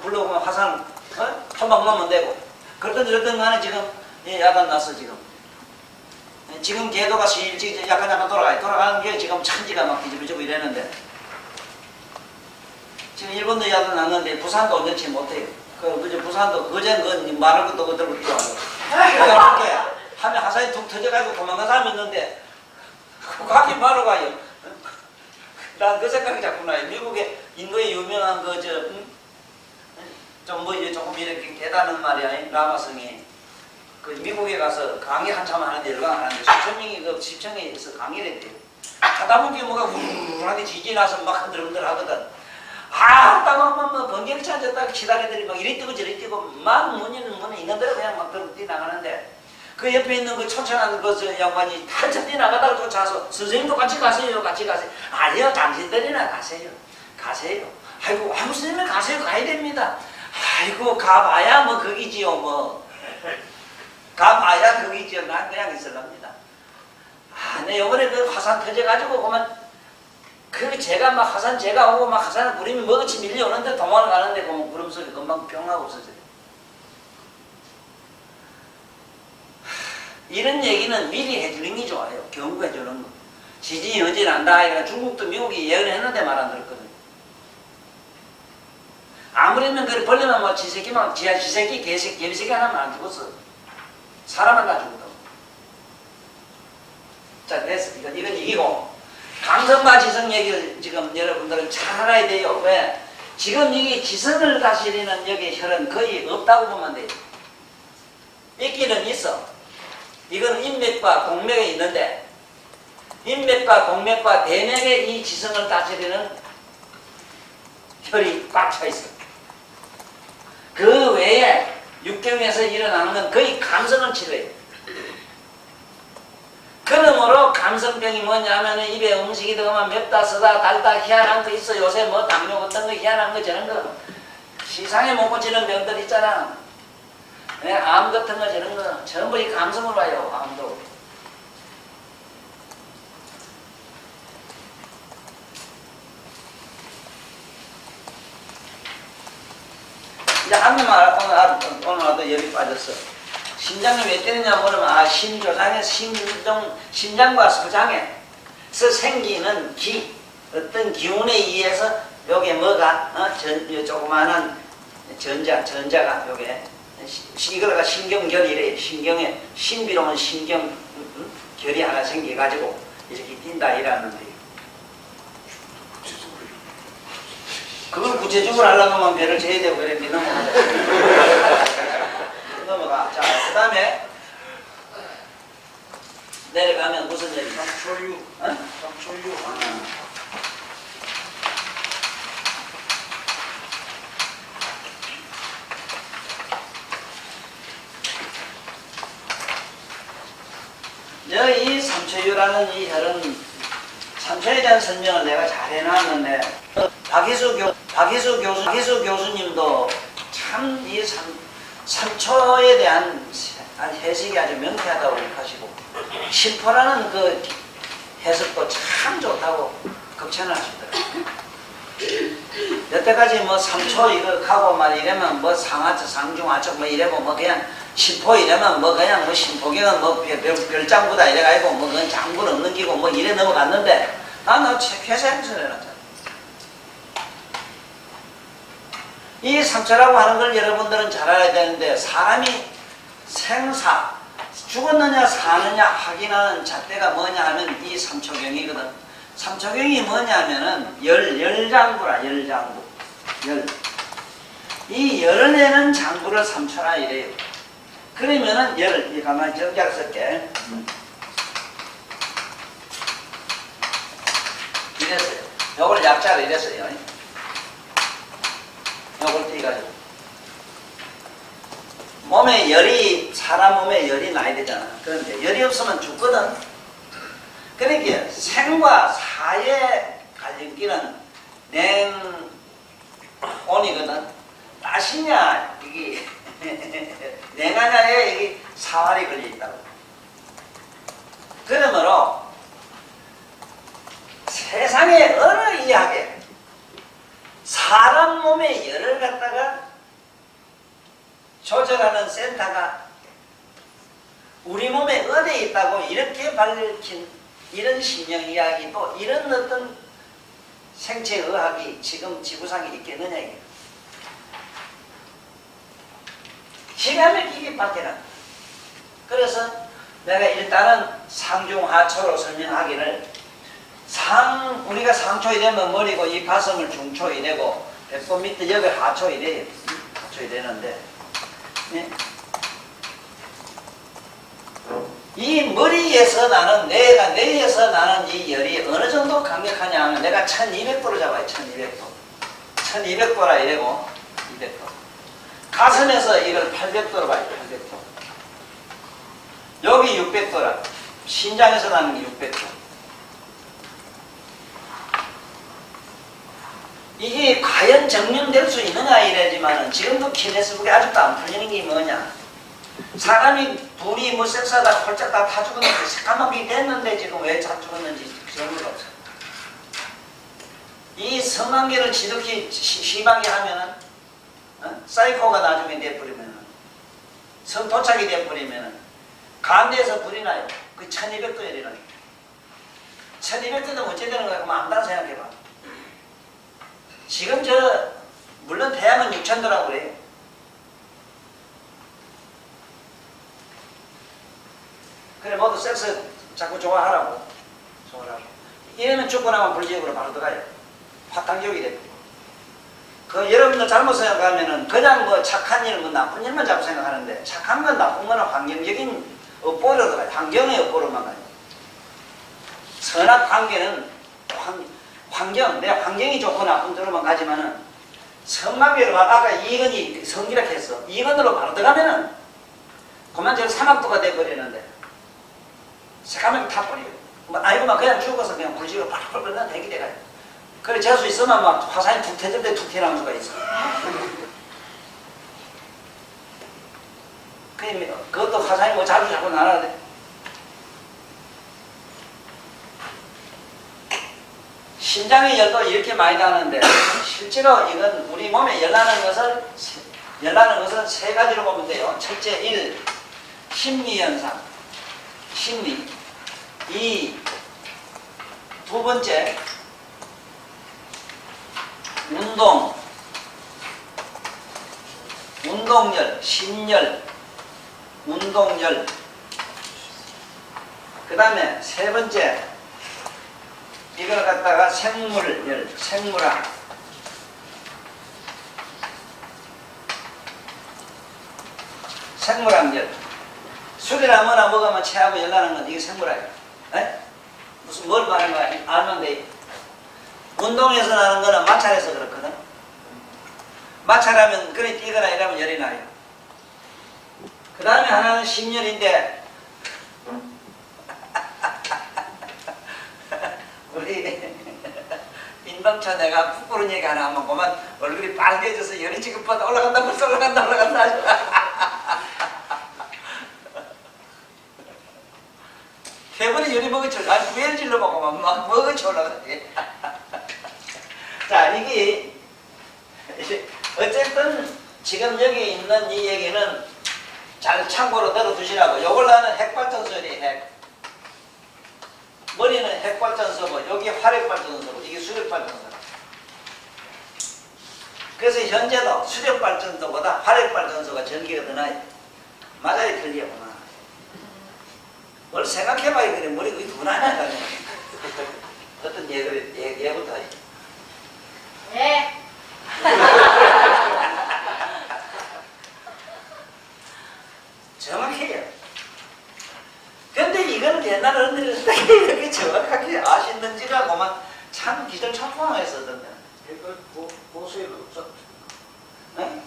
불러오면 화산 천막 놓으면 되고, 그렇든 저렇든 간에 지금 야단 났어. 지금 궤도가 실질 약간 돌아가는 게 지금 천지가 막 뒤집어지고 이랬는데, 지금 일본도 야단 났는데 부산도 언제치 못해요. 부산도 그전 말할 것도 그 들고 뛰어와요. 그렇게 하면 화산이 툭 터져가지고 도망간 사람이 있는데 그거 하긴 말로 가요. 난 그 생각이 자꾸 나요. 미국에 인도에 유명한 조금 이렇게 깨닫는 말이야. 라마성이 그 미국에 가서 강의 한참 하는데 열강하는데 수천 명이 그 시청에서 강의를 했대요. 하다 보니 뭐가 우르르하게 지진이 나서 막 흔들흔들 하거든. 뭐 번개를 찾았다 기다리더니 막 이리 뛰고 저리 뛰고 막 문이 있는 대로 그냥 막 들고 뛰나가는데, 그 옆에 있는 그 천천한 그 양반이 한참 뛰나가다가 쫓아서 선생님도 같이 가세요. 아니요, 당신들이나 가세요. 아이고 선생님 가세요. 가야 됩니다. 아이고 가봐야 뭐 거기지요. 뭐 가봐야 거기지요. 난 그냥 있을랍니다. 네, 요번에 그 화산 터져가지고 그만 제가 막 제가 오고 막 화산을 구름이 먹어치 밀려오는데 도망을 가는데 보면 구름 소리 금방 병하고 없어져요. 이런 얘기는 미리 해주는 게 좋아요. 경고해주는 거. 지진이 언제 난다. 중국도 미국이 예언을 했는데 말 안 들었거든요. 아무리면 그래 벌레만 뭐 지새끼만 지새끼 개새끼 하나만 안 죽었어. 사람은 다 죽었다고. 자, 됐어. 이건 이기고, 감성과 지성 얘기를 지금 여러분들은 잘 알아야 돼요. 왜? 지금 이게 지성을 다스리는 여기 혈은 거의 없다고 보면 돼요. 있기는 있어. 이건 인맥과 동맥에 있는데, 인맥과 동맥과 대맥에 이 지성을 다스리는 혈이 꽉 차 있어. 그 외에 육경에서 일어나는 건 거의 감성을 치료해요. 그러므로 감성병이 뭐냐 하면은 입에 음식이 들어가면 맵다, 쓰다, 달다, 희한한 거 있어. 요새 뭐 당뇨 어떤 거 희한한 거 저런 거 시상에 못 고치는 병들 있잖아. 네, 암 같은 거 저런 거 전부 이 감성으로 와요. 암도. 이제 한번 오늘 와도 열이 빠졌어. 심장이 왜 때리냐 물으면 심조장에 심장과 소장에서 생기는 어떤 기운에 의해서 요게 뭐가 조그마한 전자가 요게 이거가 신경결이래. 신경에 신비로운 신경결이 하나 생겨가지고 이렇게 뛴다 이러는데, 그걸 구체적으로 하려고 하면 배를 재야 되고 그랬는데 넘어가. 자, 그 다음에 내려가면 무슨 얘기? 정초유. 정초유. 이 삼초유라는 이 혈은 삼초에 대한 설명을 내가 잘 해놨는데 박희수 교수님도 참 이 삼초에 대한 해석이 아주 명쾌하다고 하시고 심포라는 그 해석도 참 좋다고 극찬을 하시더라고요. 여태까지 뭐 3초 이거 가고 말 이러면 뭐 상하초 상중하초 뭐 이래고 뭐 그냥 심포 이러면 뭐 그냥 뭐 심포경은 뭐 별장부다 이래가지고 뭐 그건 장부는 넘기고 뭐 이래 넘어갔는데 나는 회사에서 해놨잖아. 이 3초라고 하는 걸 여러분들은 잘 알아야 되는데 사람이 생사 죽었느냐 사느냐 확인하는 잣대가 뭐냐 하면 이 3초경이거든. 3초경이 뭐냐 하면은 열장부라 열장부 이 열을 내는 장부를 3초라 이래요. 그러면은 열 가만히 정자를 쓸게. 이랬어요. 요걸 약자를 이랬어요. 요걸 띄가지고 몸에 열이 사람 몸에 열이 나야 되잖아. 그런데 열이 없으면 죽거든. 그러니까 생과 사의 갈림길은 냉온이거든. 따시냐 이게 냉하냐에 이게 사활이 걸려 있다고. 그러므로 세상에 어느 이야기에 사람 몸의 열을 갖다가 조절하는 센터가 우리 몸에 어디에 있다고 이렇게 밝힌 이런 신명 이야기도 이런 어떤 생체 의학이 지금 지구상에 있겠느냐 이게. 기가 막히게 밝혀라. 그래서 내가 일단은 상중하초로 설명하기를 우리가 상초이 되면 머리고 이 가슴을 중초이 되고 배꼽 밑에 여기 하초이 돼요. 하초이 되는데 네? 이 머리에서 나는 뇌에서 나는 이 열이 어느 정도 강력하냐 하면 내가 1200도로 잡아요. 1200도라 이래고 200도. 가슴에서 이걸 800도로 봐요. 800도. 여기 600도라. 심장에서 나는 게 600도. 이게 과연 정령될 수 있느냐 이래지만은 지금도 기네스북에 아직도 안 풀리는 게 뭐냐. 사람이 둘이 뭐 섹스하다 홀짝 다 죽었는데 새까맣게 됐는데 지금 왜 다 죽었는지 정리가 없어. 이 성관계를 지독히 심하게 하면은 사이코가 나중에 돼버리면은 성도착이 돼버리면은 간대에서 불이 나요. 그 1200도 열이라는 게. 1200도는 어째 되는 거야? 그럼 안다 생각해봐. 지금 물론 태양은 6000도라고 그래요. 그래 모두 섹스 자꾸 좋아하라고. 이러면 죽고 나면 불지옥으로 바로 들어가요. 화탕지옥이 됩니다. 여러분들 잘못 생각하면은 그냥 뭐 착한 일, 뭐 나쁜 일만 자꾸 생각하는데 착한 건 나쁜 거는 환경적인 업보로 들어가요. 환경의 업보로만 가요. 선악 관계는 내 환경이 좋고 나쁜 대로만 가지만은 성관계로 아까 이건이 성기라 했어. 이건으로 바로 들어가면은 그만 저 사막도가 돼버리는데 새까맣게 타버려요. 아니고만 그냥 죽어서 그냥 불지로 팍팍 끓는 대기 돼가요. 그래 재수 있으면 막 화산이 툭 터질 때 툭 튀어나올 수가 있어. 그것도 화산이 뭐 자주 나눠야 돼. 심장의 열도 이렇게 많이 나는데 실제로 이건 우리 몸에 열나는 것은 세 가지로 보면 돼요. 첫째 1. 심리현상. 심리. 2. 두 번째 운동열, 심열, 운동열. 그 다음에 세 번째 이걸 갖다가 생물열, 생물학. 생물학열. 술이나 뭐나 먹으면 체하고 열나는 건 이게 생물학이에요. 무슨 뭘 말하는 거야? 알면 돼. 운동에서 나는 거는 마찰해서 그렇거든. 마찰하면 그래 뛰거나 이러면 열이 나요. 그 다음에 하나는 심열인데 저 내가 부끄러운 얘기 하나 하면 그만 얼굴이 빨개져서 열이 지금 뻗어 올라간다 벌써 올라간다 대부분 열이 먹어쳐 아니 부엘 질러보고만 막 먹어쳐 올라가게 자, 이게 어쨌든 지금 여기 있는 이 얘기는 잘 참고로 들어두시라고. 요걸 나는 핵발전소리 핵. 머리는 핵발전소고 여기 화력발전소고 이게 수력발전소. 그래서 현재도 수력발전소보다 화력발전소가 전기가 더 나요. 맞아요, 틀려. 뭘 생각해봐야 그래. 머리가 왜 더 나냐. 어떤 예부터 하지. 네. 정확해요. 근데 이거는 옛날 어른들이 이렇게 정확하게 아시는지라고만 참 기절천풍하게 쓰던데. 보수에 없어. 응?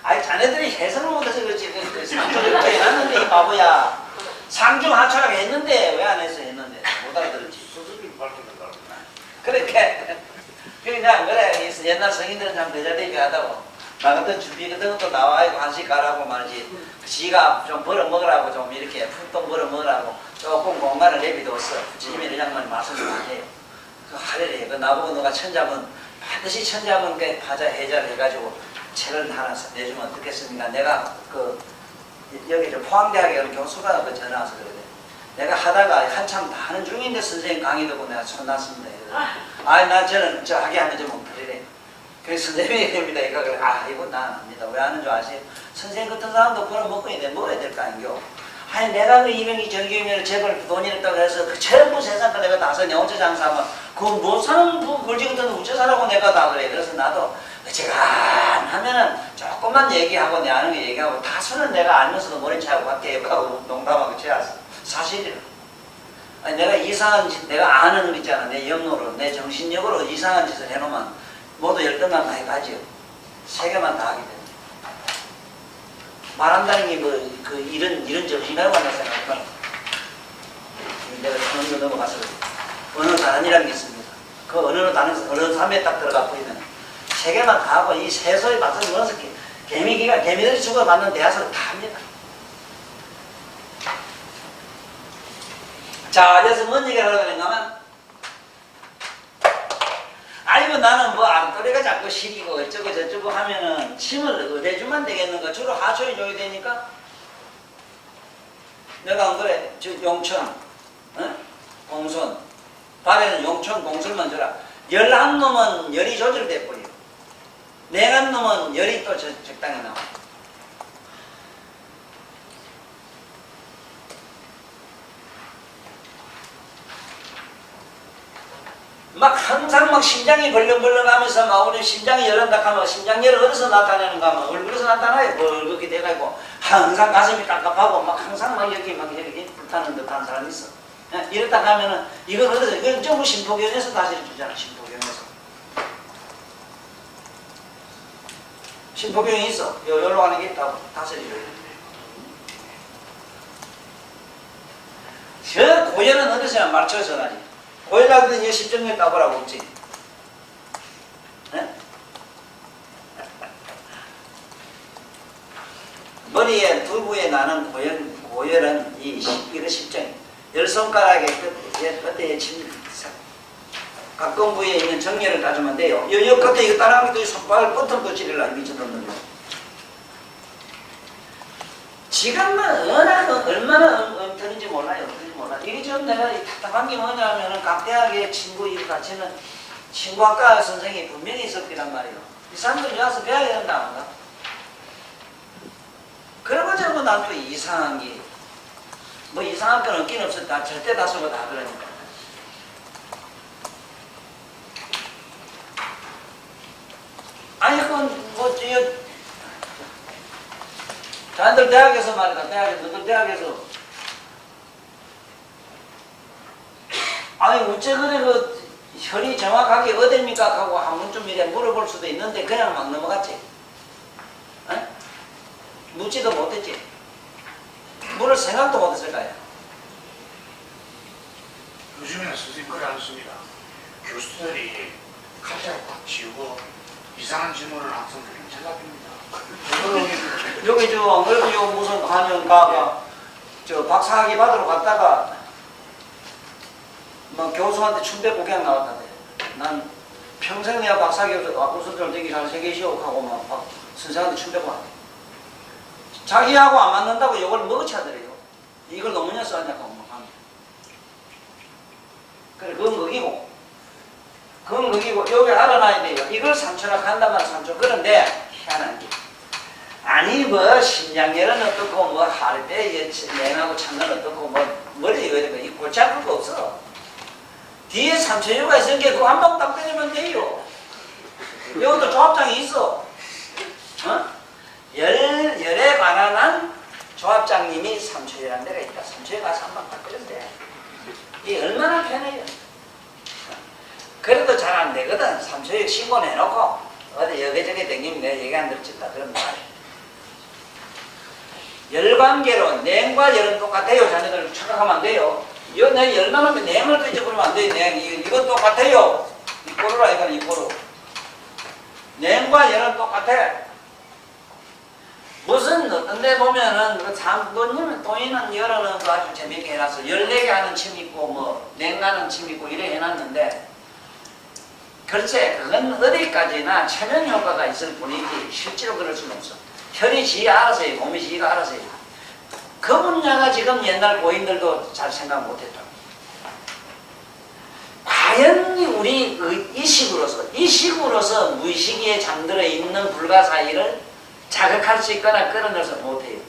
아니 자네들이 해석을 못해서 그렇지. 상조를 해놨는데 이 바보야. 상중하차하게 했는데 왜 안 해서 했는데 못 알아들었지. 수습이 밝혀낸다고. 그렇게 그냥 그래 옛날 성인들은 참 대자대비하다고. 나 같은 준비 같은 것도 나와있고 한식 가라고 말이지. 지가 좀 벌어먹으라고 좀 이렇게 푼돈 벌어먹으라고 조금 공간을 내비뒀어. 부처님이 양말 말씀을 안 해요. 그 하려래. 그 나보고 너가 천자문 반드시 천자문 그 파자 해자를 해가지고 책을 하나 내주면 어떻겠습니까? 내가 그 여기 저 포항대학에 교수가 그 전화 와서 그러대. 내가 하다가 한참 다 하는 중인데 선생님 강의 듣고 내가 손났습니다. 아니 나 저는 저 하게 하면 좀 엉터리래. 그래서 선생님이 됩니다. 이거 그래. 아 이거 난 압니다. 왜 하는 줄 아세요? 선생님 같은 사람도 벌어먹고 있는데 먹어야 될 거 아니요. 아니 내가 그 이명희 전기용료를 재벌 돈이 있다고 해서 그 전부 세상 거 내가 다 사냐 어째 장사하면 그거 못 사는 걸지 같은 어째 사라고 내가 다 그래. 그래서 나도 제가 안 하면은 조금만 얘기하고 내 아는 거 얘기하고 다수는 내가 알면서도 모른 체하고 밖에 하고 농담하고 제가 사실이라. 아니 내가 이상한 짓 내가 아는 거 있잖아. 내 영로로 내 정신력으로 이상한 짓을 해놓으면 모두 10등만 다 해가지요. 3개만 다 하게 됩니다. 말한다는 게 그 이런 정신이라고 한다 생각하면 내가 처음 넘어가서 언어 단원이라는 게 있습니다. 그 언어 단원 언어 3에 딱 들어가 보이면 3개만 다 하고 이 세소에 맞춰서 넣어서 개미들이 주고받는 대화서를 다 합니다. 자, 그래서 뭔 얘기를 하려고 하는가 하면 아이고 나는 뭐 암토리가 자꾸 시리고 어쩌고 저쩌고 하면은 침을 어디주면 되겠는가. 주로 하초에 줘야 되니까 내가 안 그래. 용천, 어? 공손 발에는 용천, 공손만 줘라. 열한 놈은 열이 조절돼 버려. 냉한 놈은 열이 또 적당히 나와. 막 항상 막 심장이 벌렁벌렁하면서 막 우리 심장이 열한다 하면 심장열은 어디서 나타내는가 하면 얼굴에서 나타나요. 벌겋게 돼가지고 항상 가슴이 깝깝하고 막 항상 막 여기 불타는 듯한 사람이 있어. 이렇다 하면은 이건 어디서 이건 전부 심포경에서 다스려 주잖아. 심포경에서 심포경이 있어. 여기로 가는 게 있다고 다스려 줘요. 저 고열은 어디서 맞춰서 나지. 고열하거든 이 십정열 따보라고 없지. 네? 머리에 두부에 나는 고열은 이거 십정. 10손가락의 끝에 가까운 부위에 있는 정열을 가지면 돼요. 요 끝에 이거 따라하면 또 손발을 뻗어도 찌르려 미쳐놓는 거. 지금은 얼마나 엉터리인지 몰라요. 이게 좀 내가 답답한 게 뭐냐면은 각 대학의 친구 이 같이는 친구학과 선생님이 분명히 있었단 말이에요. 이 사람들이 와서 배워야 된다 안가? 그러고 저러고 난 또 이상한 게 뭐 이상한 건 없긴 없었다. 절대 다수가 다 그러니까. 아니 그건 뭐 자네들 대학에서 말이다. 너들 대학에서 아니 어째 그래 그 혈이 정확하게 어딥니까 하고 한 번쯤 이래 물어볼 수도 있는데 그냥 막 넘어갔지. 에? 묻지도 못했지. 물을 생각도 못했을 거야. 요즘에는 선생님 그래 안 씁니다. 교수들이 칼자를 딱 지우고 이상한 질문을 학생들이 대답입니다. 여기 저 그래도 요 무슨 관영가가 저 박사학위 받으러 갔다가 뭐 교수한테 춘배 복양 나왔다대. 난 평생 내가 박사학위 우선을 되기 잘 세계시오 하고 막 선생한테 춘배 받았대. 자기하고 안 맞는다고 이걸 먹어치하더래요. 이걸 너무냐 써왔냐고 막 합니다. 그래 그건 먹이고 여기 알아놔야 돼요. 이걸 삼초라고 한단 말이야. 삼초. 그런데 희한한 게 아니 뭐 심장열은 어떻고 뭐 하루때 냉하고 찬건 어떻고 뭐 머리에 왜 이렇게 이 골치 아플 거 없어. 뒤에 삼초유가 있으니까 그거 한 방 딱 때리면 돼요. 여기도 조합장이 있어. 열에 관한 한 조합장님이 삼초유라는 데가 있다. 삼초유 가서 한 방 딱 때리면 돼. 이게 얼마나 편해요. 그래도 잘 안 되거든. 삼초유 신고는 해놓고 어디 여기저기 댕기면 내 얘기 안 들었다. 그런 말. 열관계로 냉과 열은 똑같아요. 자녀들 착각하면 안 돼요. 내 열만 하면 냉을 또 잊어버리면 안 돼요. 냉. 이건 똑같아요. 이 꼬르라 이거는 이 꼬르. 냉과 열은 똑같아. 무슨 어떤 데 보면은 그 장도님은 또이는 열어는 거 아주 재밌게 해놨어. 14개 하는 침 있고 뭐 냉하는 침 있고 이래 해놨는데 글쎄 그건 어디까지나 체면 효과가 있을 뿐이지 실제로 그럴 수는 없어. 혈이 지가 알아서 해. 몸이 지가 알아서 해. 그 분야가 지금 옛날 고인들도 잘 생각 못했다. 과연 우리 이식으로서 무의식에 잠들어 있는 불가사의를 자극할 수 있거나 끌어내서 못해요.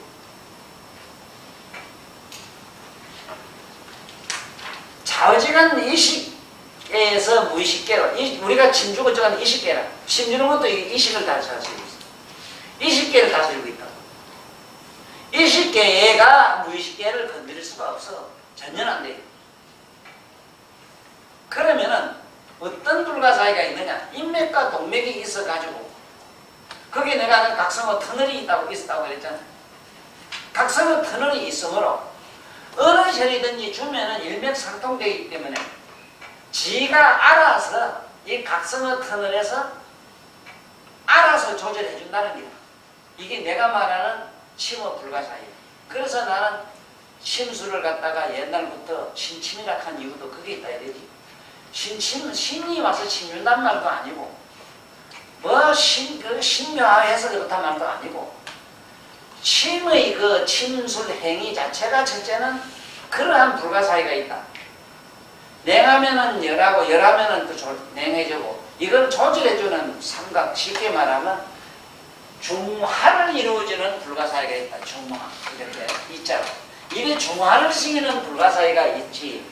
좌우지간 이식에서 무의식계로 우리가 침주고 저건 이식계라. 심주는 것도 이식을 다스리고 있어. 이식계를 다스리고 있다. 이식계가 무의식계를 건드릴 수가 없어. 전혀 안 돼. 그러면은 어떤 불가사의가 있느냐? 인맥과 동맥이 있어가지고 거기에 내가 각성어 터널이 있다고 그랬잖아. 각성어 터널이 있으므로 어느 혈이든지 주면은 일맥상통되기 때문에 지가 알아서 이 각성어 터널에서 알아서 조절해준다는 게 이게 내가 말하는 침어 불가사의예요. 그래서 나는 침수를 갖다가 옛날부터 신침이라 한 이유도 그게 있다 이러지. 신이 와서 침준단 말도 아니고 신묘해서 그렇단 말도 아니고 침의 그 침술 행위 자체가 첫째는 그러한 불가사의가 있다. 냉하면은 열하고 열하면은 또 냉해지고 이걸 조절해주는 삼각 쉽게 말하면 중화를 이루어주는 불가사의가 있다. 중화 이렇게 있잖아. 이게 중화를 시키는 불가사의가 있지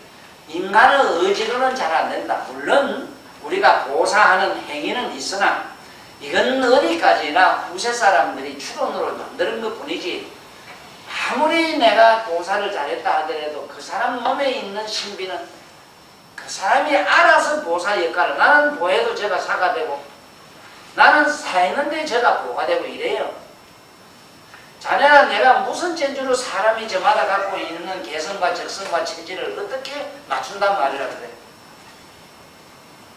인간의 의지로는 잘 안 된다. 물론 우리가 보사하는 행위는 있으나 이건 어디까지나 후세 사람들이 추론으로 만드는 것 뿐이지 아무리 내가 보사를 잘했다 하더라도 그 사람 몸에 있는 신비는 그 사람이 알아서 보사 역할을 나는 보해도 제가 사가 되고 나는 사했는데 제가 보가 되고 이래요. 자네가 내가 무슨 재주로 사람이 저마다 갖고 있는 개성과 적성과 체질을 어떻게 맞춘단 말이라 그래.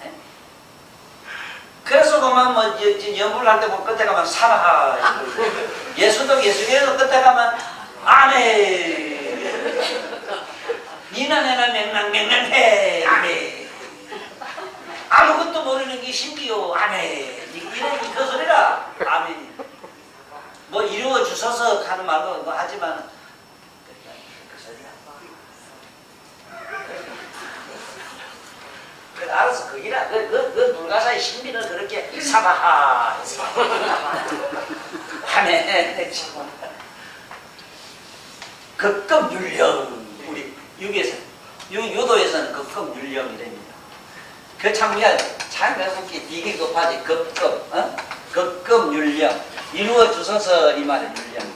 네? 그래서 그만 뭐 연구를 할 때 뭐 끝에 가면 사라 예수도 예수계도 끝에 가면 아멘 니나 내나 맹랑맹랑해 아멘 아무것도 모르는 게 신기요 아멘 이런 그 소리라 아멘 뭐 이루어 주셔서 하는 말도 뭐 하지만 그 소리야. 그래 알아서 거기라 그 불가사의 신비는 그렇게 사바하 하네 극급율령 우리 유도에서는 극급율령이 됩니다. 그 참미야 참 매섭게 되게 급하지 극급율령 이루어 주셔서 이 말은 율령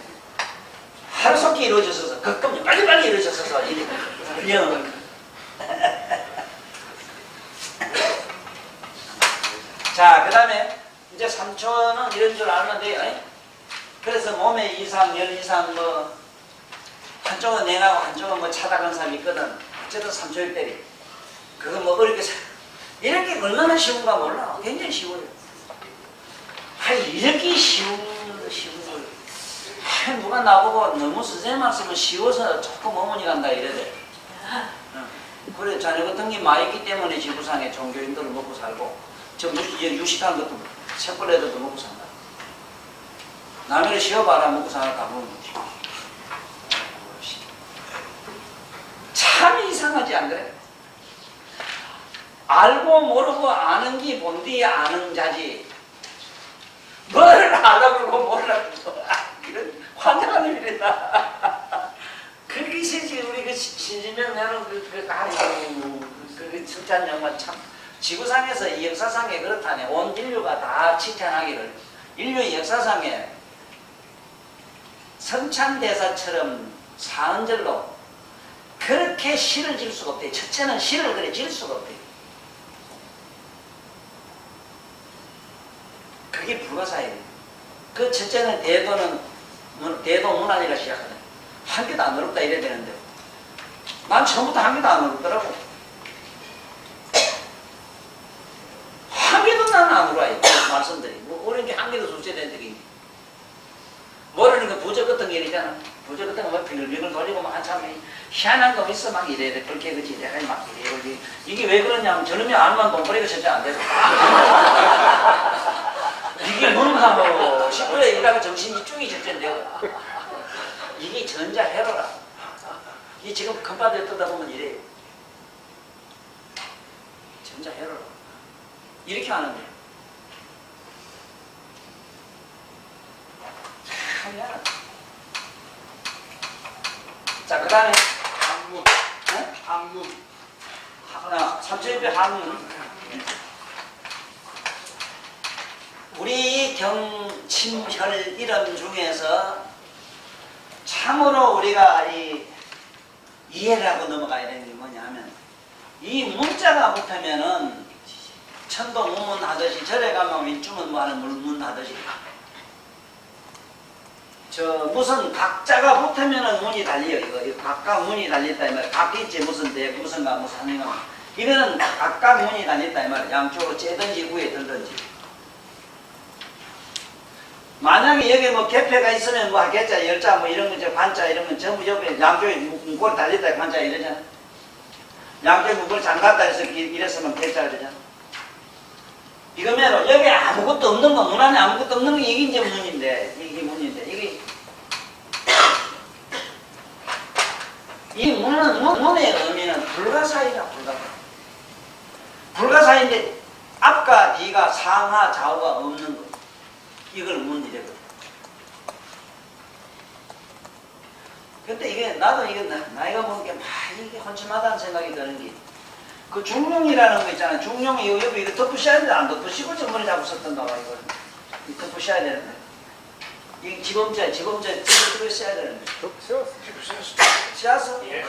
하루속히 이루어 주셔서 극급 빨리빨리 이루어 주셔서 율령 자 그 다음에 이제 3초는 이런 줄 알면 돼요. 그래서 몸에 이상 열 이상 뭐 한쪽은 냉하고 한쪽은 뭐 차다간 사람이 있거든. 어쨌든 3초일 때리 그거 뭐 어렵게 이렇게 얼마나 쉬운가 몰라. 굉장히 쉬워요. 아니 이렇게 쉬운 걸. 누가 나보고 너무 선생님 말씀은 쉬워서 조금 어머니 간다 이래대. 그래 자네 같은 게 많이 있기 때문에 지구상에 종교인들은 먹고 살고 저 유식한 것도 책벌 애들도 먹고 산다. 남의 쉬어봐라 먹고 사는 가보면 뭐지. 참 이상하지 안 그래? 알고 모르고 아는 게 본디 아는 자지 뭘 알아보고 몰라고 이런 환장하는 일이다. 그게 실제 우리 그 신진명 내는 그 칭찬 영화 참 지구상에서 이 역사상에 그렇다네. 온 인류가 다 칭찬하기를 인류 역사상에 성찬대사처럼 사은절로 그렇게 시를 질 수가 없대. 첫째는 시를 그래 질 수가 없대. 그게 불가사예요. 그 첫째는 대도 문안이라 시작하네. 한 개도 안 어렵다 이래야 되는데 난 처음부터 한 개도 안 어렵더라고. 한 개도 나는 안 어려워요. 말씀드리. 뭐 어려운 게 한 개도 숙제야 되는데 모르는 거 부적 같은 게 일이잖아. 부적 같은 거 막 빙글빙글 돌리고 막 한참 희한한 거 있어 막 이래야 돼. 그렇게 그지 내가 막 이래. 이게 왜 그러냐면 저놈이 알만 돈벌이가 절대 안 돼서 이게 뭔가 뭐 10분에 일하고 정신 집중이 절대인데요. 이게 전자회로라. 이 지금 금바닥에 뜨다 보면 이래요. 전자회로라. 이렇게 하는 거예요. 참 미안하다. 자, 그 다음에 항문. 네? 항문. 하나, 3,200 한문. 우리 경침혈 이름 중에서 참으로 우리가 이해를 하고 넘어가야 되는 게 뭐냐 하면 이 문자가 붙으면은 천도 문문 하듯이 절에 가면 윗주문 뭐 하는 물문 하듯이 저 무슨 각자가 붙으면은 문이 달려요. 이거 각각 문이 달렸다 이 말이야. 각기지 무슨 대 무슨가 무슨 하는가 이거는 각각 문이 달렸다 이 말이야. 양쪽으로 째든지 위에 들든지. 만약에 여기 뭐 개폐가 있으면 뭐 개자, 열자 뭐 이런 거 반자 이런 건 전부 옆에 양쪽에 문고리 달렸다 반자 이러잖아. 양쪽에 문고리 잠갔다 해서 이랬으면 개자 그러잖아. 이거면 여기 아무것도 없는 거, 문 안에 아무것도 없는 게 이게 이제 문인데, 이게 문인데, 이게 이 문의 의미는 불가사의라 불가사의. 불가사의인데 앞과 뒤가 상하 좌우가 없는 거. 이걸 문이래거든. 근데 이게 나도 이게 나이가 먹으니까 막 이게 헌침하다는 생각이 드는 게 그 중용이라는 거 있잖아요. 중용이 여기 이거 덮으셔야 되는데 안 덮으시고 전번에 자꾸 썼던 거가 이걸 이 덮으셔야 되는데 이 지범자 찌그러 써야 되는데 씌웠어? 예.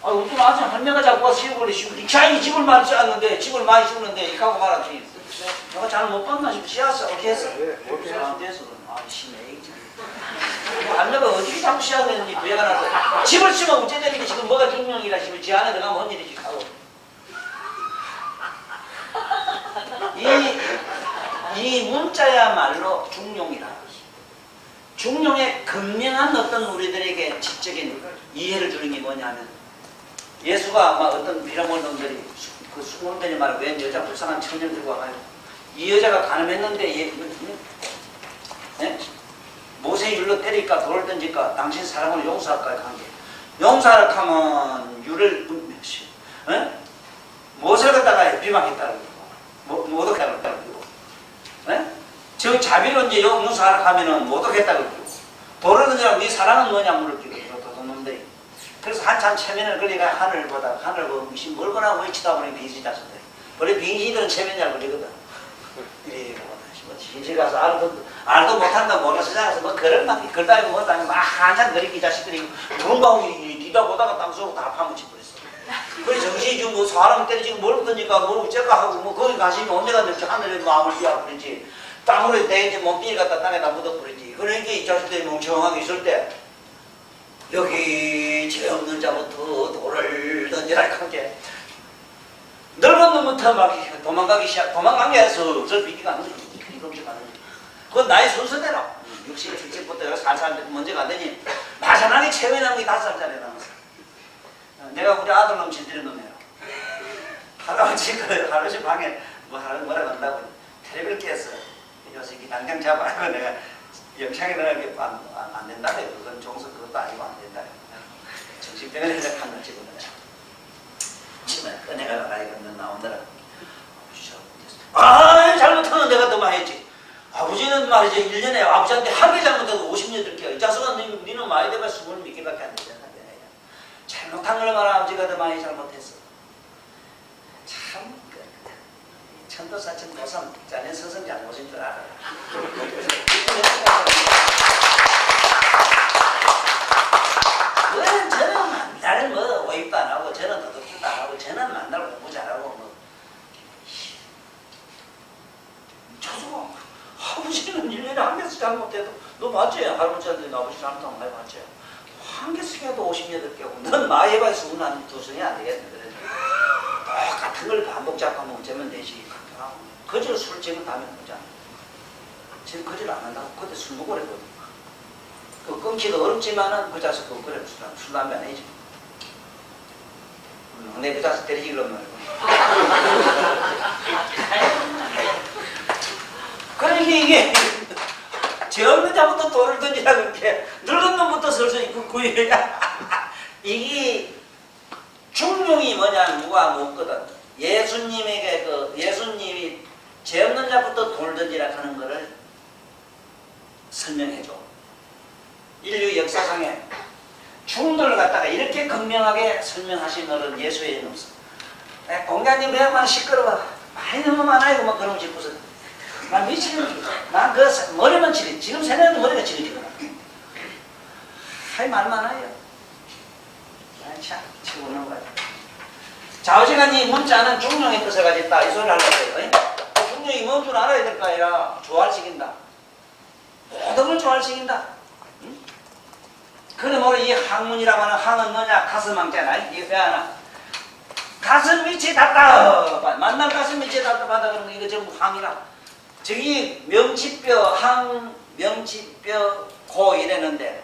아 요즘 아직 할매가 자꾸 와서 시골에 씌우고 자기 집을 많이 씌웠는데 집을 많이 씌우는데 이렇게 하고 말았지. 내가 잘 못 봤나 싶어. 씌웠어? 어떻게 했어? 안 돼서 심해. 할매가 어떻게 자꾸 씌워야 되는지 부해가 나서 집을 씌우면 어째되는데 지금 뭐가 중용이라 싶어. 지 안에 들어가면 뭔 일이지 하고 이 문자야말로 중용이라. 중용의 극명한 어떤 우리들에게 지적인 이해를 주는 게 뭐냐면 예수가 아마 어떤 비라몬 놈들이 그 수공들이 말하고 웬 여자 불쌍한 청년 들고 와가지고 이 여자가 가늠했는데 모세 율로 때릴까 돌을 던질까 당신 사랑을 용서할까 관계 용서를 하면 유를 모세를 갖다가 비방했다고 못 얻겠다고 그러고 저 자비로 이제 용서하라 하면은 못 얻겠다고 그러고 돌을 던지라고 네 사랑은 뭐냐 물었죠. 도둑놈들이. 그래서 한참 체면을 걸리가 하늘을 보다 하늘 보고 무슨 멀거나 외치다 보니 빙신 자식들. 원래 빙신들은 체면 잘 걸리거든. 이래 진실 가서 알도 못한다고 몰라서 자서 뭐 그런 막 걸다가 못하면 막 한참 거리기 자식들이 금방이 뒤다 보다가 땅 쏘고 다 파묻혀 버렸어. 그래 정신이 지금 뭐 사람 때리지고 뭘 던지까 뭘 어째까 하고 뭐 거기 가시면 언제가 될지 하늘에 마음을 띄워 버리지. 땅으로 내지 몸뚱이 갖다 땅에다 묻어 버리지. 그러니까 이 자식들이 멍청하게 있을 때 여기 저 죄 없는 자부터 돌을 던지라 하게 늙은 놈부터 막 도망간 게 슬슬 비기가 안 되지. 그건 나의 순서대로 67부터 살살 먼저 가더니 마지막에 최후에 남은 게 5살짜리 남았어. 내가 우리 아들놈 질드는 놈이에요. 할아버지 방에 뭐라 건다고 텔레비를 깼어. 요 새끼 당장 잡아라고 내가 영창에 넣으면 안 된다. 그건 종서 그것도 아니고 안 된다. 정신병원에서 칸을 집어넣어. 치면 꺼내가 가라 이건 나오느라. 아 잘못하면 내가 더 많이 했지. 아버지는 말이지 1년에 아버지한테 한 개 잘못해도 50년 들게요. 이 자식아 니는 많이 되면 20몇 개밖에 안 되잖아. 잘못한 걸 말아 아버지가 더 많이 잘못했어. 참 천도사천 도삼 자네 서성 잘못인 줄 알아. 저는 만날 뭐 오입도 안 하고 저는 도둑질도 안 하고 저는 만날 공부 잘하고 뭐 저도 아버지는 1년에 한 개씩 잘못해도 너 맞지? 할아버지한테 아버지 잘못하면 많이 맞지? 한 개씩 해도 50여덟 개고 넌 많이 해봐야 22성이 안 되겠네. 똑같은 걸 반복 잡아먹으면 어쩌면 되지. 거절 술 지금 다음에 보잖아. 지금 거절 안 한다고 그때 술 먹으래거든. 그 끊기도 어렵지만은 그 자식 그 그래 술 담배 안 해지. 내 그 자식 때리지 그러면 그러니까 이게 죄 없는 자부터 돌을 던지라고 이렇게 늙은 놈부터 슬슬 구해야 이게 중용이 뭐냐 누가 묻거든. 예수님에게 예수님이 죄 없는 자부터 돌 던지라 하는 것을 설명해줘. 인류 역사상에 중도를 갖다가 이렇게 극명하게 설명하신 어른 예수에는 없어. 공자님 내가만 시끄러워. 많이 너무 많아요. 막 그런 거 짓고서. 난 미치는 난 그 머리만 치리. 지금 새내도 머리가 치리지구나. 하이 말 많아요. 참 치고 오는 거야. 좌우지간이 문자는 중용의 뜻을 가지고 있다. 이 소리를 하려고 해요. 중용이 뭔 줄 알아야 될 거 아니라 조할시킨다. 모든 걸 조할시킨다. 응? 그러므로 이 항문이라고 하는 항은 뭐냐? 가슴항잖아. 이게 왜 하나? 가슴 밑이 답답. 만날 가슴 밑이 답답하다 그러면 이거 전부 항이라. 저기 명치뼈, 항, 명치뼈, 고 이랬는데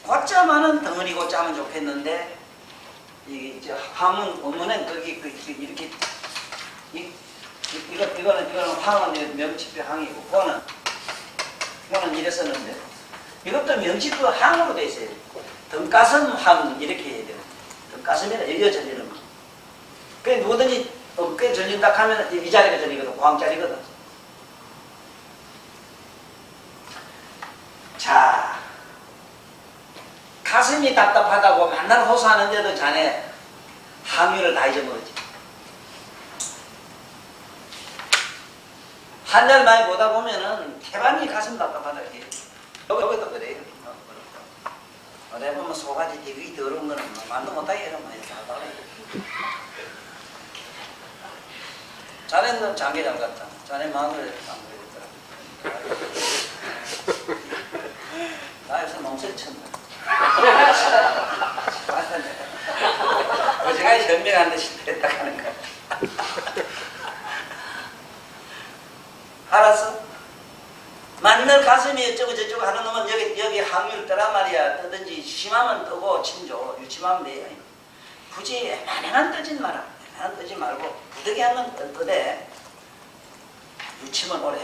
고자만은 덩어리고 짜면 좋겠는데 이게 이제 항은 원문엔 거기 이렇게 이거는 항은 명치뼈 항이고 그거는 이랬었는데 이것도 명치뼈 항으로 돼 있어요. 등가슴 항 이렇게 해야 돼요. 등가슴이라 여기가 절리는 거. 그게 누구든지 어깨 절린다 하면 이 자리가 절리거든. 광자리거든. 자, 가슴이 답답하다고 만날 호소하는데도 자네 항유를 다 잊어먹었지. 한 달 많이 보다 보면은 태반이 가슴 답답하다 이래. 여기도 그래. 어디 보면 소가지 되게 더러운 거는 만도 못하게 이러면 다 자네는 장기장 같다. 자네 마음을 안 그러겠더라. 나에서 농사를 쳤나. 어제가 현명한 듯이 됐다 하는 거야. 알았어? 만날 가슴이 어쩌고 저쩌고 하는 놈은 여기 항유를 떠란 말이야. 뜨든지 심하면 뜨고 침줘. 유침하면 돼. 굳이 만행한 뜨진 마라. 만행한 뜨지 말고 부득이 하면 뜨되 유침은 오래.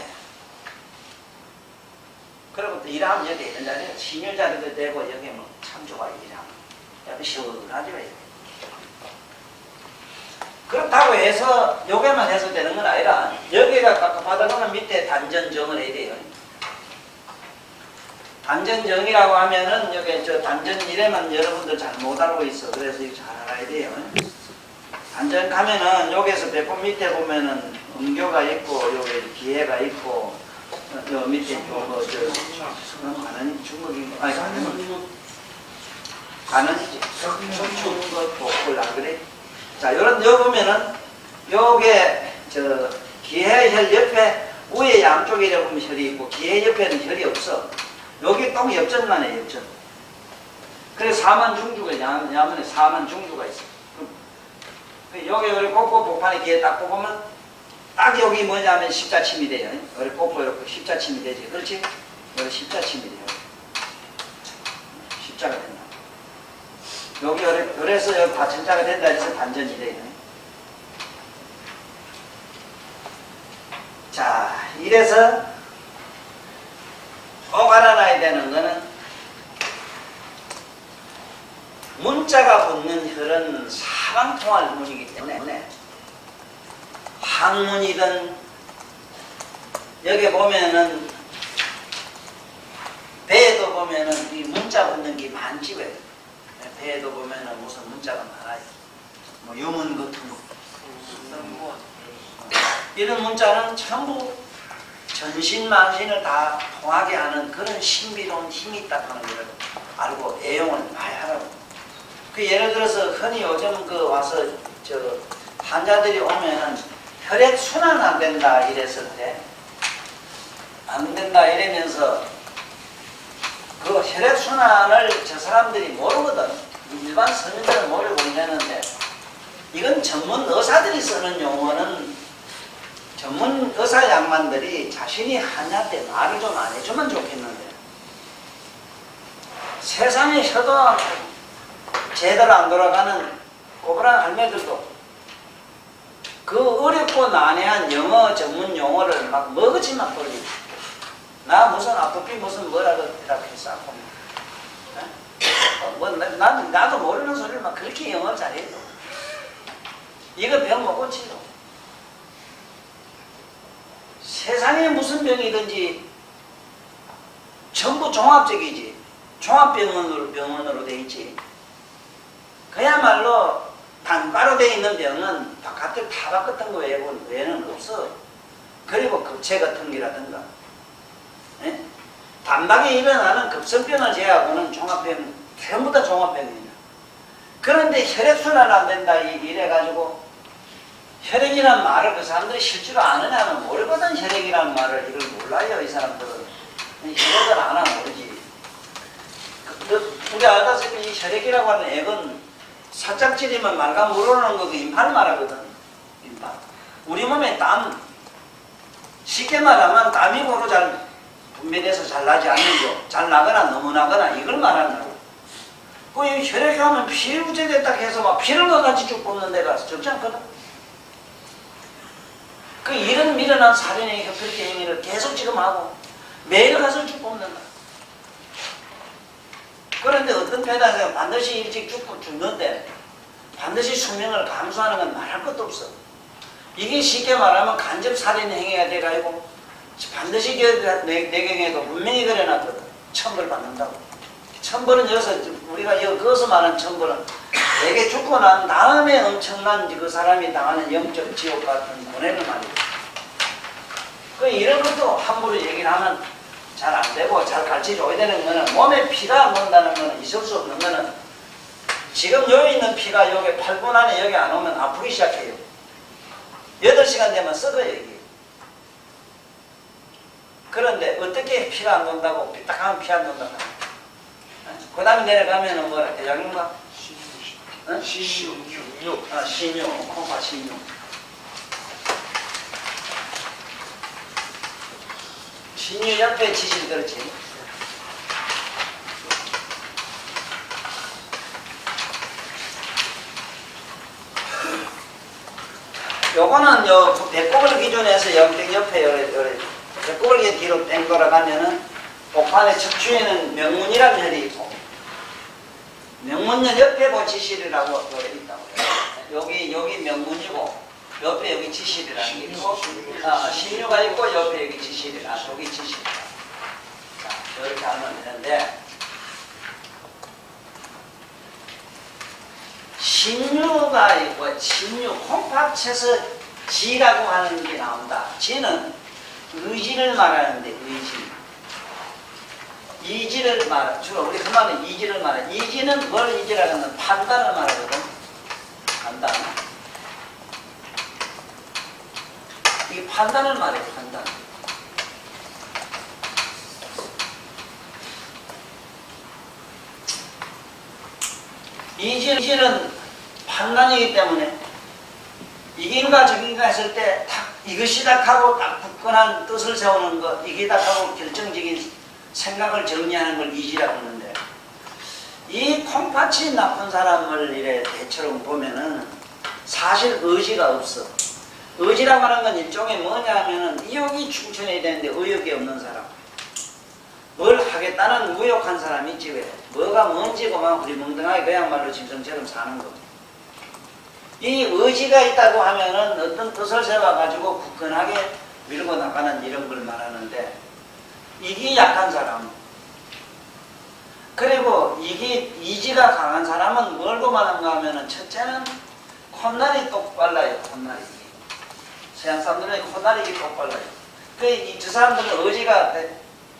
그리고 또 일하면 여기 있는 자리에 신유 자리도 되고 여기 뭐 참 좋아 일하면. 약간 시원하죠. 그렇다고 해서 요게만 해서 되는 건 아니라 여기가 깝깝하다 그러면 밑에 단전정을 해야 돼요. 단전정이라고 하면은 여기 저 단전 이래만 여러분들 잘 못 알고 있어. 그래서 이거 잘 알아야 돼요. 단전 가면은 여기서 배꼽 밑에 보면은 음교가 있고 여기 기회가 있고 요 밑에 요뭐저 가는 주먹이 아니 가는이지 춤추는 거 복을 안 그래? 자 요런 요 보면은 요게 저 기해혈 옆에 위에 양쪽에 보면 혈이 있고 기해 옆에는 혈이 없어. 여기 똥 엽전만 해 엽전. 그래서 사만 중주가 야문에 사만 중주가 있어. 여기 우리 꼭꼭 복판에 뒤에 딱 보면 딱 여기 뭐냐면 십자침이 돼요. 우리 꼭꼭 이렇게 십자침이 되지. 그렇지? 여기 십자침이 돼요. 십자가 된다. 여기 그래서 여기 과천자가 된다 해서 반전이 돼요. 자, 이래서 꼭 알아놔야 되는 거는 문자가 붙는 혈은 사방통할 문이기 때문에 항문이든 여기 보면은 배에도 보면은 이 문자 붙는 게 많지 왜? 배에도 보면은 무슨 문자가 많아요. 뭐 유문 같은 거. 이런 문자는 전부 전신만신을 다 통하게 하는 그런 신비로운 힘이 있다는 걸 알고 애용을 많이 하라고. 그 예를 들어서 흔히 요즘 그 와서 저 환자들이 오면은 혈액 순환 안 된다 이랬을 때 안 된다 이러면서 그 혈액 순환을 저 사람들이 모르거든. 일반 서민들은 모르고 있는데 이건 전문 의사들이 쓰는 용어는 전문 의사 양반들이 자신이 환자한테 말을 좀 안 해주면 좋겠는데 세상에 혀도 제대로 안 돌아가는 고브란 할매들도 그 어렵고 난해한 영어 전문 용어를 막 머그지 막 돌리고 나 무슨 아토피 무슨 뭐라고 대답했어. 나도 모르는 소리를 막 그렇게 영어를 잘해도 이거 병 못 고치죠. 세상에 무슨 병이든지 전부 종합적이지. 종합병원으로 돼 있지. 그야말로 단가로 돼 있는 병은 바깥에 타박 같은 거 외에는 없어. 그리고 급체 같은 게라든가 예? 단박에 일어나는 급성병을 제외하고는 종합병 전부 다 종합병입니다. 그런데 혈액순환 안 된다 이래가지고 혈액이란 말을 그 사람들이 실제로 아느냐는 모르거든. 혈액이란 말을 이걸 몰라요. 이 사람들은 혈액을 안 하면 모르지. 우리 알다시피 이 혈액이라고 하는 액은 살짝 찌르면 말가 물어오는 거 그 임파를 말하거든. 임파. 우리 몸에 땀 쉽게 말하면 땀이 고루 잘 분비돼서 잘 나지 않는 거, 잘 나거나 너무 나거나 이걸 말한다고. 그 혈액하면 피 부재됐다 해서 막 피를 넣어같이 쭉 뽑는 데가 적지 않거든. 그 이런 미련한 살인의 협혈기 행위를 계속 지금 하고 매일 가서 쭉 뽑는다. 그런데 어떤 배단에서 반드시 일찍 죽는데 반드시 수명을 감수하는 건 말할 것도 없어. 이게 쉽게 말하면 간접 살인 행위가 돼가지고 반드시 내경에도 분명히 그래놨거든. 천벌 받는다고. 천벌은 여기서 우리가 거기서 말하는 천벌은 내게 죽고 난 다음에 엄청난 그 사람이 당하는 영적 지옥 같은 고뇌를 말이야. 그 이런 것도 함부로 얘기를 하면 잘 안 되고 잘 가르쳐줘야 되는 거는 몸에 피가 안 온다는 거는 있을 수 없는 거는 지금 여기 있는 피가 여기 8분 안에 여기 안 오면 아프기 시작해요. 8시간 되면 썩어요 이게. 그런데 어떻게 피가 안 돈다고 삐딱하면 피 안 돈다고 그 다음에 내려가면은 뭐라 대장인가? 신유. 아 신유 콩파 신유. 신유 옆에 지실 그렇지. 요거는 요 배꼽을 기준해서 영택 옆에 배꼽을 뒤로 뺑 돌아가면은 복판의 척추에는 명문이라는 혈이 있고 명문혈 옆에 지실이라고 있다고 해요. 여기 명문이고 옆에 여기 지실이라는 게 있고 신유가 있고 옆에 여기 지실이라 여기 지실. 자, 이렇게 하면 되는데 신유가 있고 신유 콩팥에서 지라고 하는 게 나온다. 지는 의지를 말하는데 의지. 이지를 말하, 주로 우리 그만은 이지를 말해. 이지는 뭘 이지라고 하면 판단을 말하거든. 판단. 이 판단을 말해, 판단. 이지는 판단이기 때문에 이긴가 저긴가 했을 때 딱 이것이다 하고 딱 굳건한 뜻을 세우는 것, 이기다 하고 결정적인 생각을 정리하는 걸 이지라고 하는데, 이 콩팥이 나쁜 사람을 이래 대처럼 보면은 사실 의지가 없어. 의지라고 하는 건 일종의 뭐냐 하면은 의욕이 충천해야 되는데 의욕이 없는 사람. 뭘 하겠다는 무욕한 사람이 있지 왜. 뭐가 뭔지고만 우리 멍덩하게 그야말로 짐승처럼 사는 거. 이 의지가 있다고 하면은 어떤 뜻을 세워가지고 굳건하게 밀고 나가는 이런 걸 말하는데, 이기 약한 사람, 그리고 이지가 강한 사람은 뭘 고만한가 하면은 첫째는 콧날이 똑발라요. 콧날이. 서양 사람들은 콧날이 똑발라요. 저 사람들은 의지가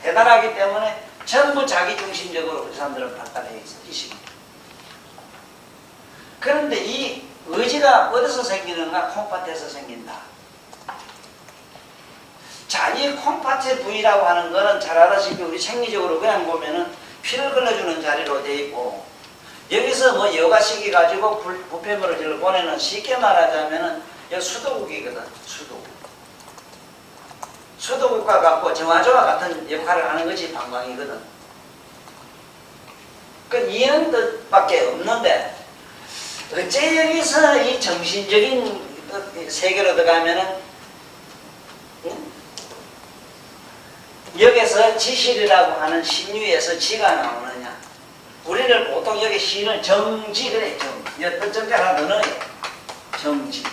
대단하기 때문에 전부 자기중심적으로 그 사람들은 발달해 있습니다. 그런데 이 의지가 어디서 생기는가? 콩팥에서 생긴다. 자, 이 콩팥의 부위라고 하는 거는 잘 알다시피 우리 생리적으로 그냥 보면은 피를 걸러주는 자리로 돼 있고, 여기서 뭐 여가시기 가지고 부패물을 저를 보내는, 쉽게 말하자면은 여기 수도국이거든. 수도국과 같고 정화조와 같은 역할을 하는 것이 방광이거든. 그 이해는 뜻밖에 없는데, 어째 여기서 이 정신적인 세계로 들어가면은 여기서 지실이라고 하는 신유에서 지가 나오느냐. 우리를 보통 여기 시는 정지 그래. 어떤 정지 하나 더 넣어요. 정지.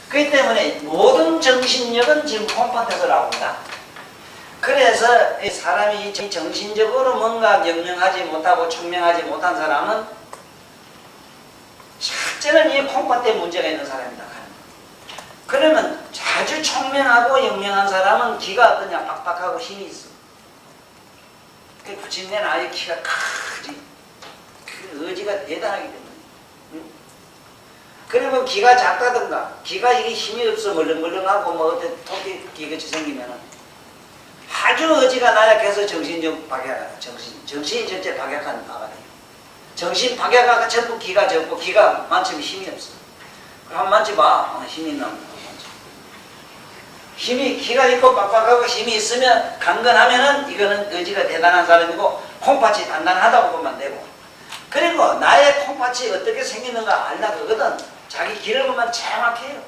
그렇기 때문에 모든 정신력은 지금 콩팥에서 나온다. 그래서 이 사람이 정신적으로 뭔가 명명하지 못하고 총명하지 못한 사람은 첫째는 이 콩팥에 문제가 있는 사람이다. 그러면 아주 총명하고 영명한 사람은 기가 어떠냐? 빡빡하고 힘이 있어. 그 부친된 아이 키가 크지. 그 의지가 대단하기 때문에. 응? 그리고 기가 작다든가, 기가 이게 힘이 없어 멀렁멀렁하고 뭐 어떤 토끼기같이 생기면은 아주 의지가 나약해서 정신적 박약하다. 정신이 전체 박약한 바가 돼요. 정신 박약하가 전부 기가 적고 기가 만치면 힘이 없어. 한번 만져봐. 힘이 나옵니다. 힘이, 기가 있고 빡빡하고 힘이 있으면 강건하면은 이거는 의지가 대단한 사람이고 콩팥이 단단하다고 보면 되고, 그리고 나의 콩팥이 어떻게 생기는가 알라 그거든. 자기 기를 보면 정확해요.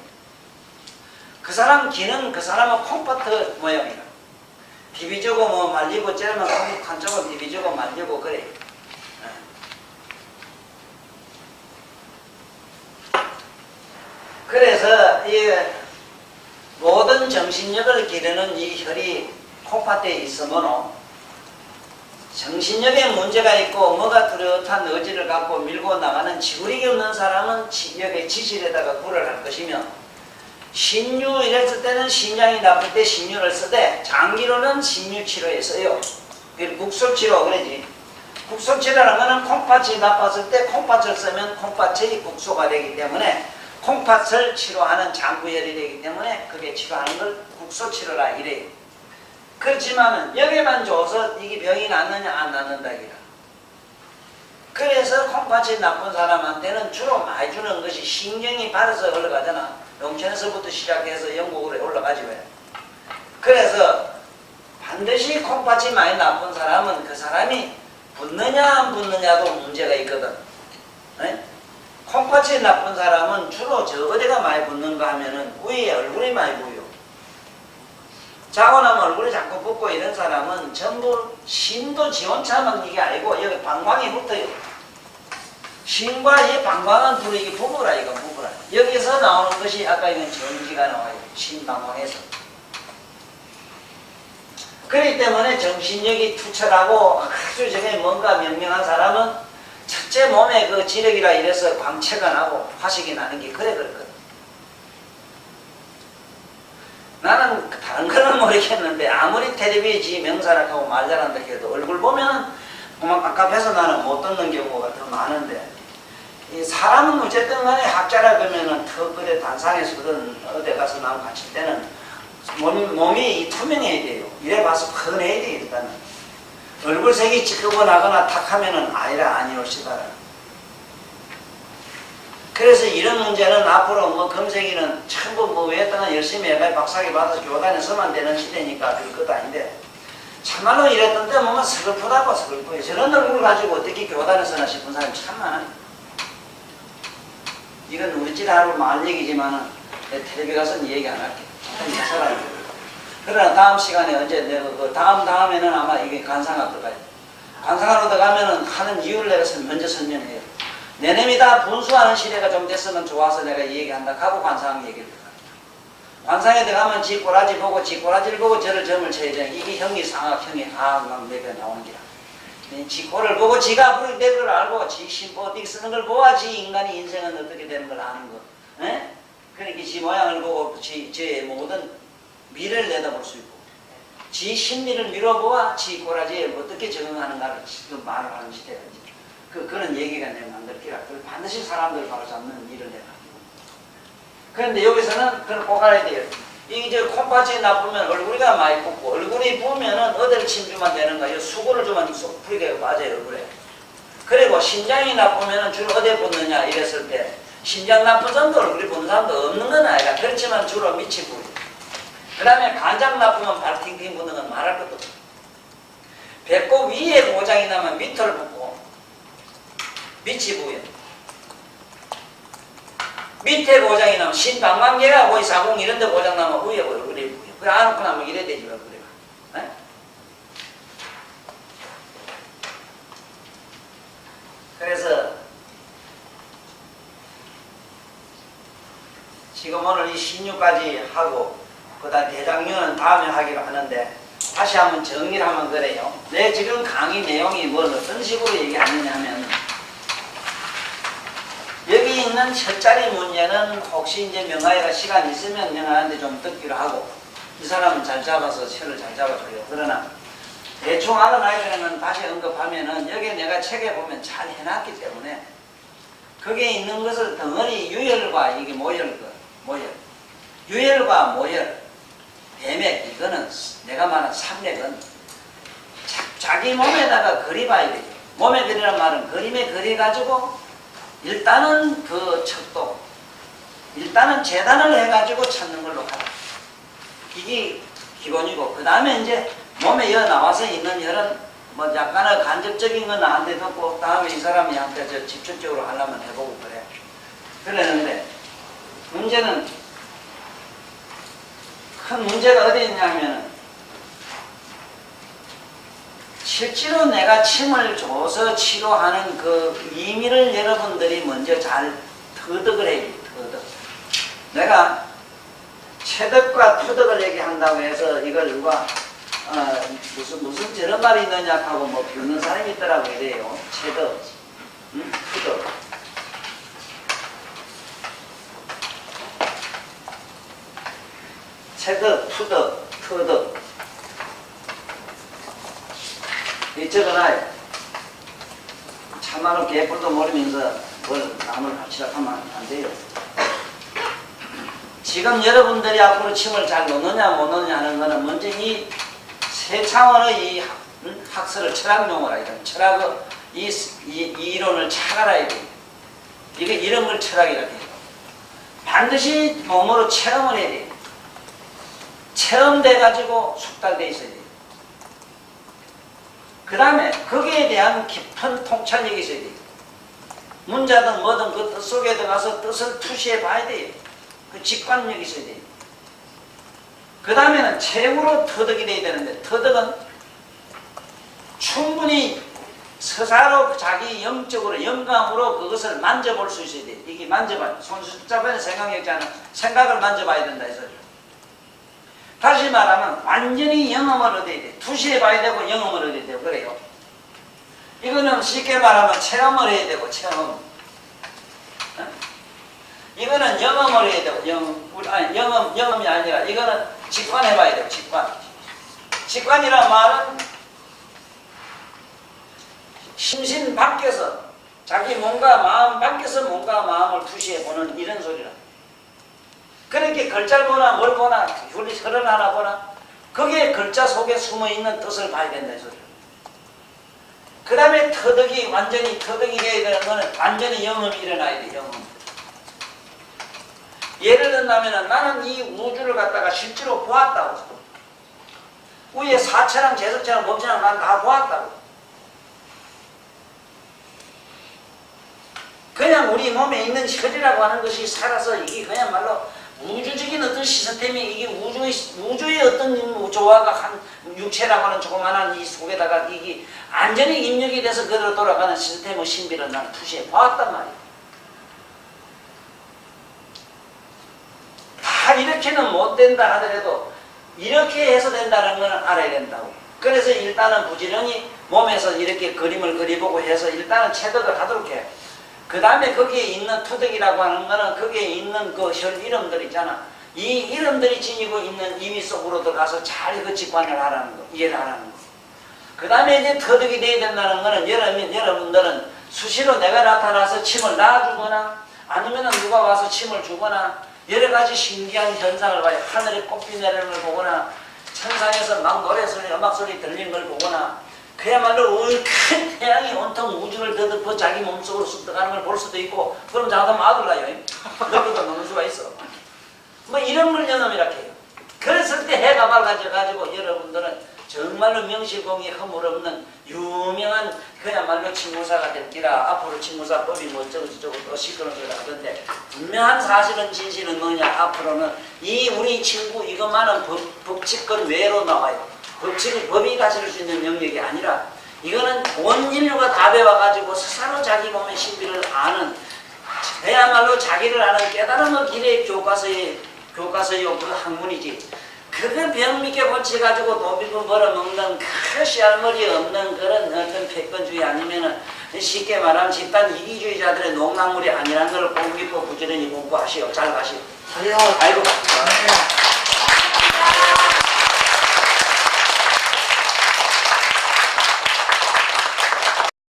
그 사람 기는 그 사람은 콩팥 모양이라. 비비주고 뭐 말리고 째면 한쪽은 비비주고 말리고 그래. 그래서 이 모든 정신력을 기르는 이 혈이 콩팥에 있으므로 정신력에 문제가 있고 뭐가 뚜렷한 의지를 갖고 밀고 나가는 지구력이 없는 사람은 여기 지실에다가 굴을 할 것이며, 신유 이랬을 때는 신장이 나쁠 때 신유를 쓰되 장기로는 신유치료에 써요. 국소치료 그러지. 국소치료라는 것은 콩팥이 나빴을 때 콩팥을 쓰면 콩팥이 국소가 되기 때문에 콩팥을 치료하는 장구혈이 되기 때문에 그게 치료하는 걸 국소치료라 이래요. 그렇지만은 여기만 줘서 이게 병이 낫느냐 안 낫는다 이라. 그래서 콩팥이 나쁜 사람한테는 주로 많이 주는 것이 신경이 받아서 올라가잖아. 용천에서부터 시작해서 영국으로 올라가지 왜. 그래서 반드시 콩팥이 많이 나쁜 사람은 그 사람이 붓느냐 안 붓느냐도 문제가 있거든. 네? 콩팥이 나쁜 사람은 주로 저 어디가 많이 붓는가 하면은 위에 얼굴이 많이 보여. 자고 나면 얼굴이 자꾸 붓고 이런 사람은 전부 신도 지원차만 이게 아니고 여기 방광이 붙어요. 신과 이 방광은 둘이 이게 부부라 이거 부부라. 여기서 나오는 것이 아까 이건 전기가 나와요. 신방광에서. 그렇기 때문에 정신력이 투철하고 아주 저게 뭔가 명명한 사람은 첫째 몸에 그 지력이라 이래서 광채가 나고 화식이 나는 게 그래 그렇거든. 나는 다른 거는 모르겠는데 아무리 텔레비지 명사락하고 말 잘한다 해도 얼굴 보면 그만 깝깝해서 나는 못 듣는 경우가 더 많은데, 이 사람은 어쨌든 간에 학자라 그러면은 더 그래 단상에서든 어디 가서 나랑 같이 때는 몸이 투명해야 돼요. 이래 봐서 훤해야 돼 일단은. 얼굴색이 찌끄고 나거나 탁 하면은 아니라 아니올시다. 그래서 이런 문제는 앞으로 뭐 금생이는 전부 뭐 외딴은 열심히 해가 박사학위 받아서 교단에서만 되는 시대니까 그럴 것도 아닌데 참말로 이랬던 때 보면 서글프다고 서글프요. 저런 얼굴 가지고 어떻게 교단에서나 싶은 사람이 참 많아요. 이건 우리 집 하루 말 얘기지만은 내 텔레비 가서는 얘기 안 할게. 그러나 다음 시간에 언제 내가 그 다음에는 아마 이게 간상학 들어가요. 간상학으로 들어가면은 하는 이유를 내가 먼저 설명해요. 내놈이 다 분수하는 시대가 좀 됐으면 좋아서 내가 이 얘기한다 하고 관상학 얘기를 들어가요. 관상에 들어가면 지 꼬라지 보고 지 꼬라지를 보고 저를 점을 쳐야 돼. 이게 형이 상학, 형이 하학 막 내가 나오는 기라. 지 코를 보고 지가 앞으로 될 걸 알고 지 심보 어떻게 쓰는 걸 보아지 인간이 인생은 어떻게 되는 걸 아는 거. 에? 그러니까 지 모양을 보고 지의 모든 미래를 내다볼 수 있고 지 심리를 밀어보아 지 꼬라지에 어떻게 적응하는가를 지금 말을 하는 시대가 이제 그런 얘기가 내가 만들기라. 그걸 반드시 사람들 바로 잡는 일을 내가 하고. 그런데 여기서는 그걸 꼭 알아야 돼요. 이게 콩팥이 나쁘면 얼굴이가 많이 붓고 얼굴이 부으면은 어디를 침주만 되는 거예요. 수고를 주면 쏙 풀게 빠져요 얼굴에. 그리고 신장이 나쁘면은 주로 어디에 붓느냐 이랬을 때 신장 나쁜 사람도 얼굴이 붓는 사람도 없는 건 아니라 그렇지만 주로 밑이 부어요. 그 다음에 간장 나쁘면 발 팅팅 붓는 건 말할 것도 없어요. 배꼽 위에 고장이 나면 밑을 붓고 밑이 부어요. 밑에 고장이 나면 신방광계가 거의 사공 이런 데 고장 나면 위에 얼굴이 부어요. 그래 안 놓고 나면 이래 되지 얼굴이가. 네? 그래서 지금 오늘 이 신유까지 하고 그 다음 대장류는 다음에 하기로 하는데 다시 한번 정리를 하면 그래요. 내 지금 강의 내용이 뭘 어떤 식으로 얘기하느냐 하면 여기 있는 첫 자리 문제는 혹시 이제 명하이가 시간 있으면 명하이한테 좀 듣기로 하고 이 사람은 잘 잡아서 철을 잘 잡아줘요. 그러나 대충 알아놔야 되는 건 다시 언급하면은 여기 내가 책에 보면 잘 해놨기 때문에 거기에 있는 것을 덩어리 유혈과 이게 모혈 유혈과 모혈 대맥 이거는 내가 말한 삼맥은 자기 몸에다가 그려봐야 되죠. 몸에 그리란 말은 그림에 그려가지고 일단은 그 척도 일단은 재단을 해가지고 찾는 걸로 하라. 이게 기본이고 그 다음에 이제 몸에 여 나와서 있는 혈은 뭐 약간의 간접적인 건 나한테 듣고 다음에 이 사람이 한테 저 집중적으로 하려면 해보고 그래. 그랬는데 문제는 큰 문제가 어디 있냐면은 실제로 내가 침을 줘서 치료하는 그 의미를 여러분들이 먼저 잘 터득을 해야 돼요. 터득. 내가 체득과 터득을 얘기한다고 해서 이걸 누가 무슨 저런 말이 있느냐 하고 뭐 비웃는 사람이 있더라고 이래요. 체득, 터득. 체득, 투득, 터득. 이 적어놔요. 참말로 개뿔도 모르면서 뭘 남을 합치락하면 안 돼요. 지금 여러분들이 앞으로 침을 잘 놓느냐 못 놓느냐 하는 거는 먼저 이 세 차원의 이 학설을 철학용어라 이런 철학의 이 이론을 잘 알아야 돼요. 이게 이런 걸 철학이라고 해요. 반드시 몸으로 체험을 해야 돼요. 체험돼 가지고 숙달돼 있어야 돼요. 그 다음에 거기에 대한 깊은 통찰력이 있어야 돼요. 문자든 뭐든 그 뜻 속에 들어가서 뜻을 투시해 봐야 돼요. 그 직관력이 있어야 돼요. 그 다음에는 최후로 터득이 돼야 되는데 터득은 충분히 서사로 자기 영적으로 영감으로 그것을 만져볼 수 있어야 돼요. 이게 만져봐요. 손잡이는 생각력자는 생각을 만져봐야 된다 해서 다시 말하면 완전히 영험을 얻어야 돼. 투시해 봐야 되고 영험을 얻어야 되고 그래요. 이거는 쉽게 말하면 체험을 해야 되고 체험. 이거는 영험을 해야 되고 영험이 아니라 이거는 직관해 봐야 돼요. 직관. 직관이란 말은 심신 밖에서 자기 몸과 마음 밖에서 몸과 마음을 투시해 보는 이런 소리라. 그렇게 글자를 보나 뭘 보나 혈을 하나 보나 거기에 글자 속에 숨어있는 뜻을 봐야 된다 이 소리야. 그 다음에 터득이 완전히 터득이 돼야 되는 거는 완전히 영험이 일어나야 돼. 영험. 예를 든다면 나는 이 우주를 갖다가 실제로 보았다고. 위에 사체랑 제석체랑 법체랑 난 다 보았다고. 그냥 우리 몸에 있는 혈이라고 하는 것이 살아서 이게 그야말로 우주적인 어떤 시스템이 이게 우주의 어떤 조화가 한 육체라고 하는 조그만한 이 속에다가 이게 안전히 입력이 돼서 그대로 돌아가는 시스템의 신비를 나는 투시해 보았단 말이야. 다 이렇게는 못 된다 하더라도 이렇게 해서 된다는 건 알아야 된다고. 그래서 일단은 부지런히 몸에서 이렇게 그림을 그려보고 해서 일단은 체득을 하도록 해. 그 다음에 거기에 있는 투득이라고 하는 거는 거기에 있는 그 혈 이름들 있잖아. 이 이름들이 지니고 있는 의미 속으로 들어가서 잘 그 직관을 하라는 거, 이해를 하라는 거. 그 다음에 이제 터득이 돼야 된다는 거는 여러분들은 수시로 내가 나타나서 침을 놔주거나 아니면은 누가 와서 침을 주거나 여러 가지 신기한 현상을 봐요. 하늘에 꽃비 내리는 걸 보거나 천상에서 막 노래소리, 음악소리 들리는 걸 보거나 그야말로 큰 태양이 온통 우주를 더듬어 자기 몸속으로 쑥 들어가는 걸 볼 수도 있고 그럼 자다면 아들 나요. 너희도 노는 수가 있어. 뭐 이런 걸 연음이라고 해요. 그랬을 때 해가 밝아져가지고 여러분들은 정말로 명실공히 허물없는 유명한 그야말로 친구사가 될기라. 앞으로 친구사법이 뭐 어쩌고저쩌고 또 시끄러운 소리 하던데 분명한 사실은 진실은 뭐냐. 앞으로는 이 우리 친구 이것만은 법칙권 외로 나와요. 법이 가질 수 있는 영역이 아니라 이거는 온 인류가 다 배워가지고 스스로 자기 몸의 신비를 아는 그야말로 자기를 아는 깨달음의 길의 교과서의 그 학문이지. 그거 병 믿게 고쳐가지고 돈 빌고 벌어먹는 그 씨알머리 없는 그런 어떤 패권주의 아니면은 쉽게 말하면 집단 이기주의자들의 농락물이 아니라는 걸 공부 깊고 부지런히 공부하시오. 잘 가시오. 아니요. 아이고. 네.